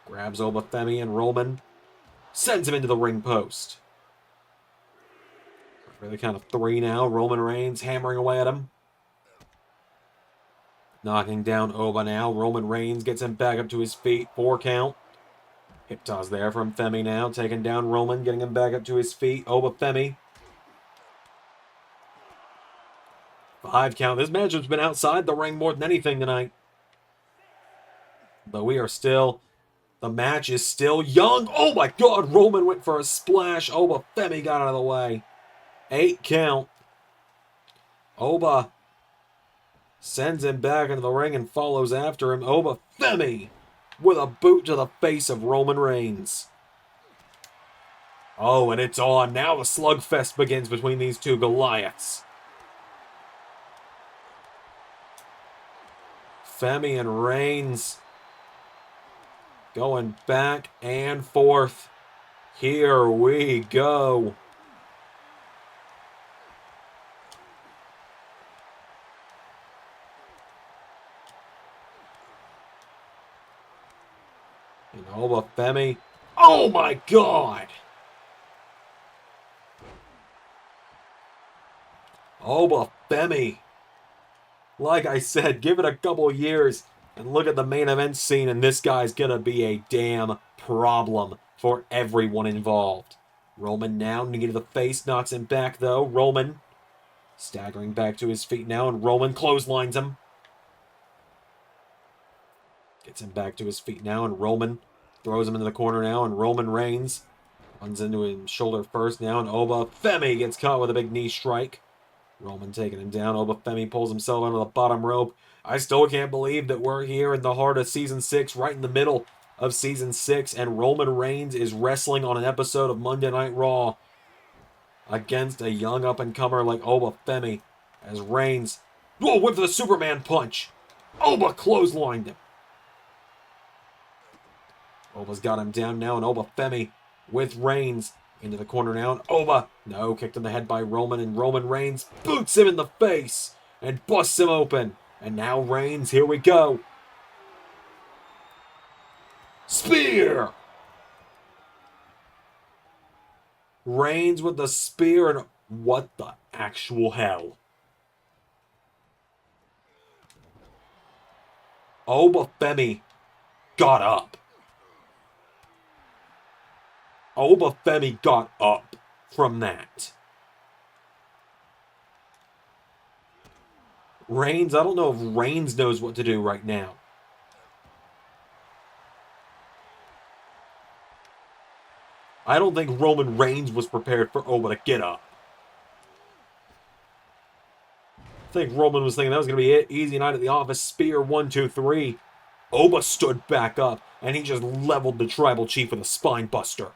Speaker 1: grabs Obafemi, and Roman sends him into the ring post. For the count of 3 now. Roman Reigns hammering away at him. Knocking down Oba now. Roman Reigns gets him back up to his feet. 4 count. Hip toss there from Femi now. Taking down Roman. Getting him back up to his feet. Obafemi. 5 count. This match has been outside the ring more than anything tonight. But we are still... The match is still young. Oh my god, Roman went for a splash. Obafemi got out of the way. 8 count. Oba sends him back into the ring and follows after him. Obafemi with a boot to the face of Roman Reigns. Oh, and it's on. Now the slugfest begins between these two Goliaths. Femi and Reigns going back and forth. Here we go. And Obafemi. Oh my god! Obafemi. Like I said, give it a couple years and look at the main event scene, and this guy's gonna be a damn problem for everyone involved. Roman now, knee to the face, knocks him back though. Roman staggering back to his feet now, and Roman clotheslines him. Gets him back to his feet now, and Roman throws him into the corner now, and Roman Reigns runs into his shoulder first now, and Obafemi gets caught with a big knee strike. Roman taking him down. Obafemi pulls himself onto the bottom rope. I still can't believe that we're here in the heart of Season 6, right in the middle of Season 6, and Roman Reigns is wrestling on an episode of Monday Night Raw against a young up-and-comer like Obafemi, as Reigns, whoa, went for the Superman punch. Oba clotheslined him. Oba's got him down now, and Obafemi with Reigns into the corner now, and Oba, no, kicked in the head by Roman, and Roman Reigns boots him in the face and busts him open. And now Reigns, here we go. Spear! Reigns with the spear, and what the actual hell? Obafemi got up. Obafemi got up from that. Reigns, I don't know if Reigns knows what to do right now. I don't think Roman Reigns was prepared for Oba to get up. I think Roman was thinking that was going to be it. Easy night at the office. Spear, 1, 2, 3. Oba stood back up, and he just leveled the Tribal Chief with a spine buster.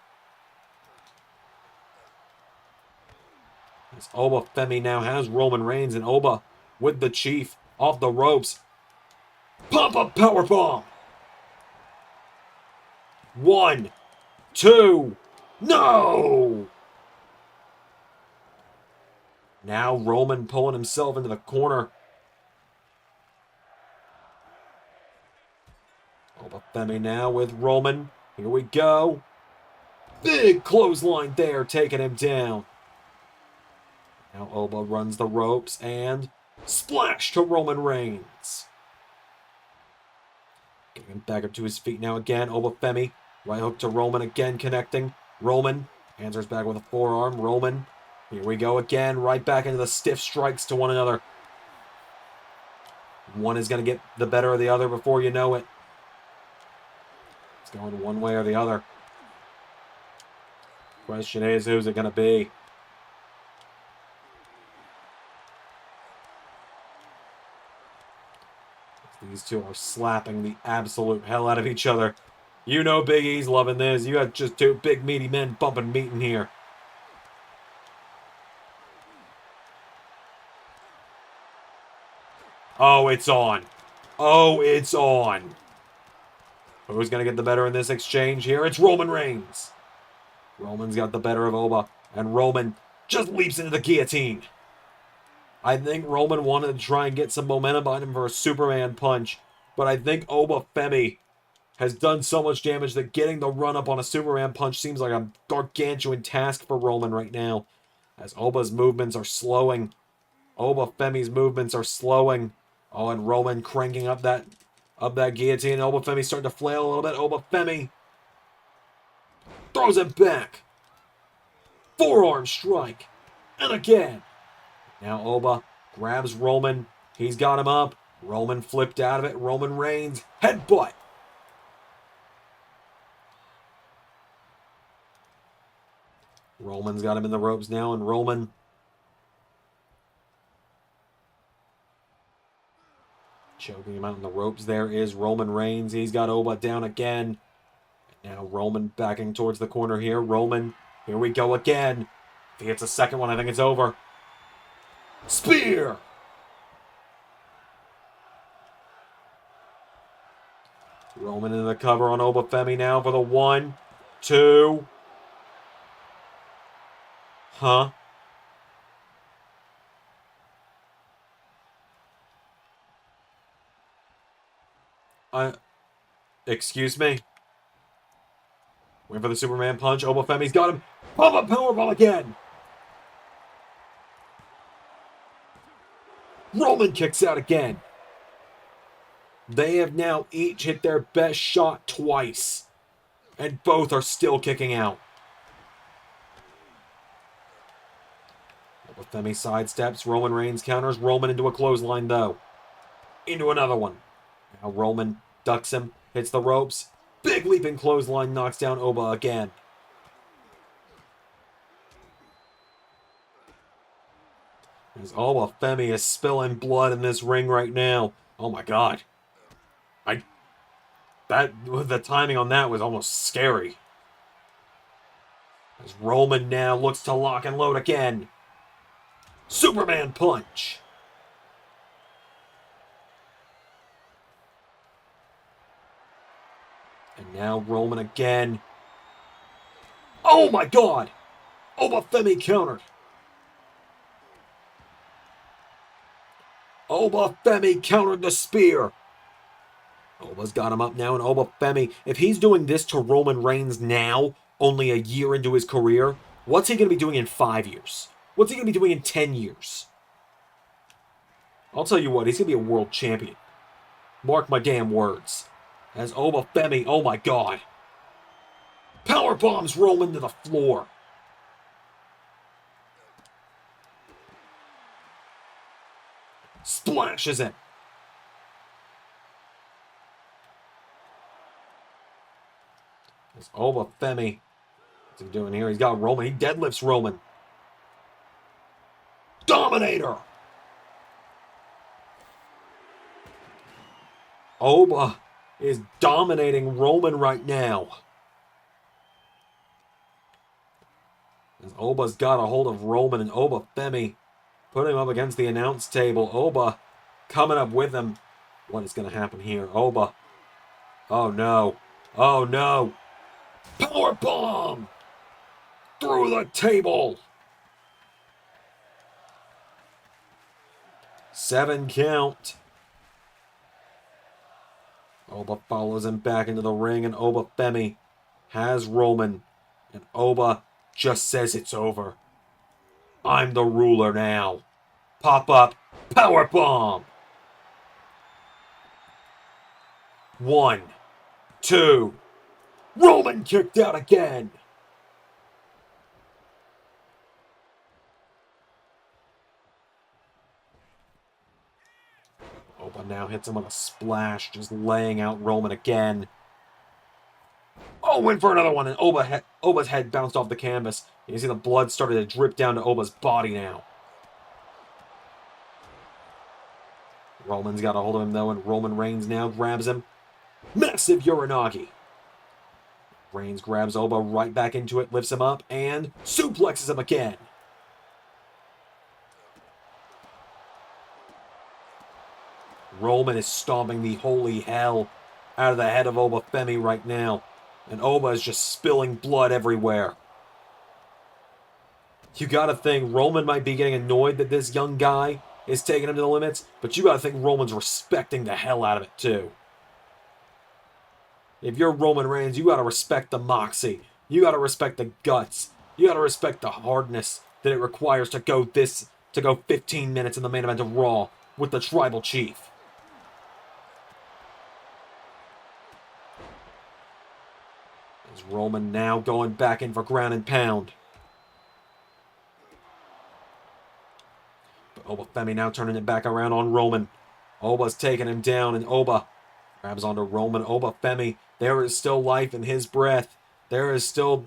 Speaker 1: As Obafemi now has Roman Reigns, and Oba with the Chief off the ropes. Pop-up powerbomb. 1, 2, no! Now Roman pulling himself into the corner. Obafemi now with Roman. Here we go. Big clothesline there, taking him down. Now Oba runs the ropes and splash to Roman Reigns. Getting him back up to his feet now again. Oba Femi, right hook to Roman again, connecting. Roman answers back with a forearm. Roman, here we go again, right back into the stiff strikes to one another. One is going to get the better of the other before you know it. It's going one way or the other. Question is, who's it going to be? These two are slapping the absolute hell out of each other. You know Big E's loving this. You got just two big meaty men bumping meat in here. Oh, it's on. Oh, it's on. Who's going to get the better in this exchange here? It's Roman Reigns. Roman's got the better of Oba, and Roman just leaps into the guillotine. I think Roman wanted to try and get some momentum behind him for a Superman punch, but I think Oba Femi has done so much damage that getting the run-up on a Superman punch seems like a gargantuan task for Roman right now, as Oba's movements are slowing. Oba Femi's movements are slowing. Oh, and Roman cranking up that guillotine. Oba Femi's starting to flail a little bit. Oba Femi throws it back. Forearm strike. And again. Now Oba grabs Roman. He's got him up. Roman flipped out of it. Roman Reigns headbutt. Roman's got him in the ropes now, and Roman choking him out in the ropes. There is Roman Reigns. He's got Oba down again. Now Roman backing towards the corner here. Roman, here we go again. If he hits a second one, I think it's over. Spear! Roman in the cover on Oba Femi now for the 1, 2. Huh? Excuse me? Wait for the Superman punch. Oba Femi's got him. Pop-up powerbomb again! Roman kicks out again. They have now each hit their best shot twice. And both are still kicking out. Oba Femi sidesteps. Roman Reigns counters. Roman into a clothesline, though. Into another one. Now Roman ducks him. Hits the ropes. Big leaping clothesline knocks down Oba again. As Oba Femi is spilling blood in this ring right now. Oh my god. The timing on that was almost scary. As Roman now looks to lock and load again. Superman punch. And now Roman again. Oh my god! Oba Femi countered. Oba Femi countered the spear. Oba's got him up now, and Oba Femi, if he's doing this to Roman Reigns now, only a year into his career, what's he going to be doing in 5 years? What's he going to be doing in 10 years? I'll tell you what, he's going to be a world champion. Mark my damn words. As Oba Femi, oh my god. Power bombs Roman to the floor. Splashes him. As Oba Femi, what's he doing here? He's got Roman. He deadlifts Roman. Dominator. Oba is dominating Roman right now. As Oba's got a hold of Roman, and Oba Femi put him up against the announce table. Oba coming up with him. What is going to happen here? Oba. Oh no. Oh no. Power bomb through the table. 7 count. Oba follows him back into the ring, and Oba Femi has Roman, and Oba just says it's over. I'm the ruler now. Pop up, power bomb. 1, 2. Roman kicked out again. Oba now hits him with a splash, just laying out Roman again. Oh, in for another one, and Oba's head bounced off the canvas. You can see the blood started to drip down to Oba's body now. Roman's got a hold of him, though, and Roman Reigns now grabs him. Massive Uranagi. Reigns grabs Oba right back into it, lifts him up, and suplexes him again. Roman is stomping the holy hell out of the head of Oba Femi right now. And Oba is just spilling blood everywhere. You gotta think Roman might be getting annoyed that this young guy is taking him to the limits, but you gotta think Roman's respecting the hell out of it too. If you're Roman Reigns, you gotta respect the moxie. You gotta respect the guts. You gotta respect the hardness that it requires to go 15 minutes in the main event of Raw with the Tribal Chief. Is Roman now going back in for ground and pound. But Oba Femi now turning it back around on Roman. Oba's taking him down, and Oba grabs onto Roman. Oba Femi, there is still life in his breath. There is still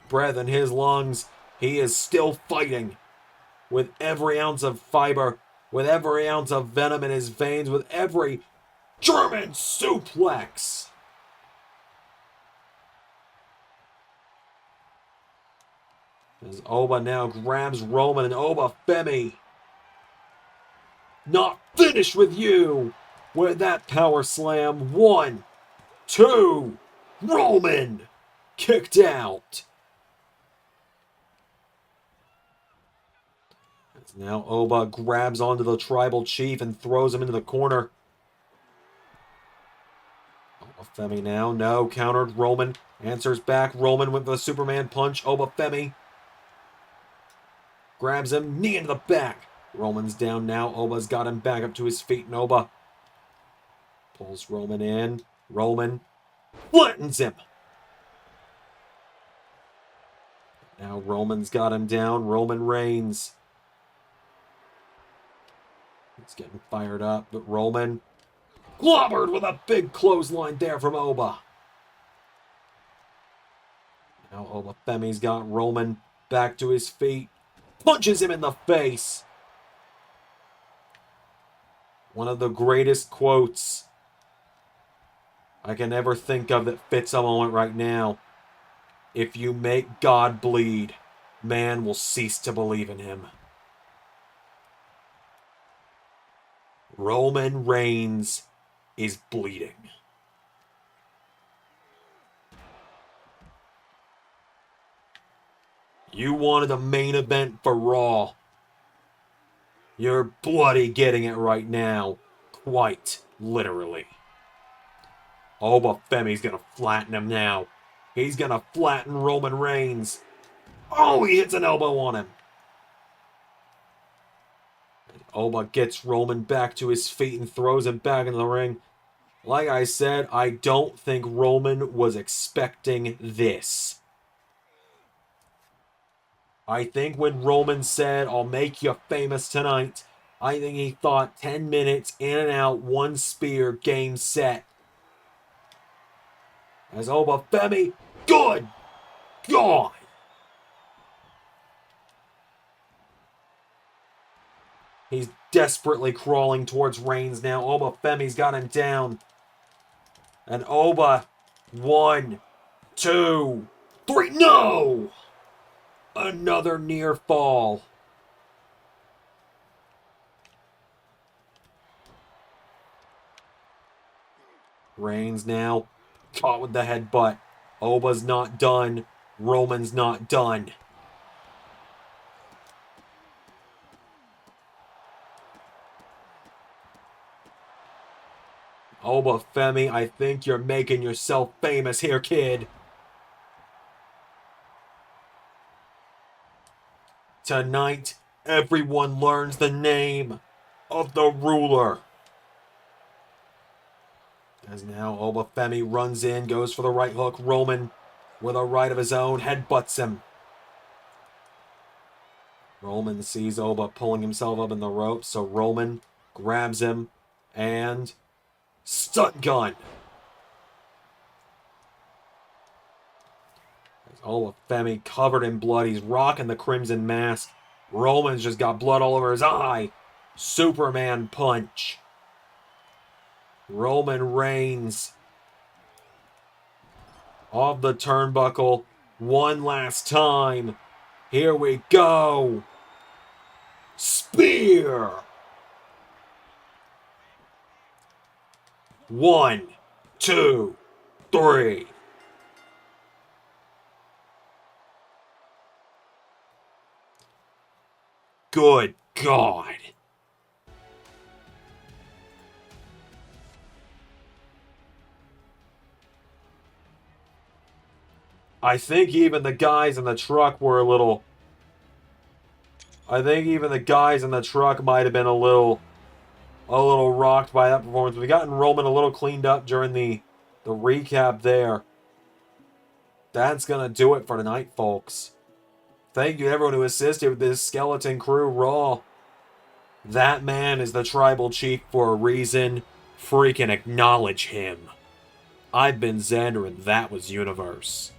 Speaker 1: breath in his lungs. He is still fighting with every ounce of fiber, with every ounce of venom in his veins, with every German suplex. As Oba now grabs Roman, and Oba Femi, not finished with you with that power slam. 1, 2, Roman kicked out. As now Oba grabs onto the Tribal Chief and throws him into the corner. Oba Femi now, no, countered. Roman answers back. Roman with the Superman punch. Oba Femi grabs him, knee into the back. Roman's down now. Oba's got him back up to his feet, and Oba pulls Roman in. Roman flattens him. Now Roman's got him down. Roman Reigns. He's getting fired up, but Roman clobbered with a big clothesline there from Oba. Now Oba Femi's got Roman back to his feet. Punches him in the face. One of the greatest quotes I can ever think of that fits a moment right now. If you make God bleed, man will cease to believe in him. Roman Reigns is bleeding. You wanted a main event for Raw. You're bloody getting it right now. Quite literally. Oba Femi's gonna flatten him now. He's gonna flatten Roman Reigns. Oh, he hits an elbow on him. And Oba gets Roman back to his feet and throws him back into the ring. Like I said, I don't think Roman was expecting this. I think when Roman said, I'll make you famous tonight, I think he thought 10 minutes, in and out, one spear, game set. As Oba Femi, good God! He's desperately crawling towards Reigns now. Oba Femi's got him down. And Oba, 1, 2, 3, no! Another near fall. Reigns now caught with the headbutt. Oba's not done. Roman's not done. Oba Femi, I think you're making yourself famous here, kid. Tonight, everyone learns the name of the ruler. As now Obafemi runs in, goes for the right hook. Roman, with a right of his own, headbutts him. Roman sees Oba pulling himself up in the ropes, so Roman grabs him and stun gun. Obafemi covered in blood. He's rocking the crimson mask. Roman's just got blood all over his eye. Superman punch. Roman Reigns off the turnbuckle one last time. Here we go. Spear. 1, 2, 3. Good God. I think even the guys in the truck were a little... I think even the guys in the truck might have been a little rocked by that performance. We gotten Roman a little cleaned up during the recap there. That's going to do it for tonight, folks. Thank you to everyone who assisted with this Skeleton Crew Raw. That man is the tribal chief for a reason. Freaking acknowledge him. I've been Xander, and that was Universe.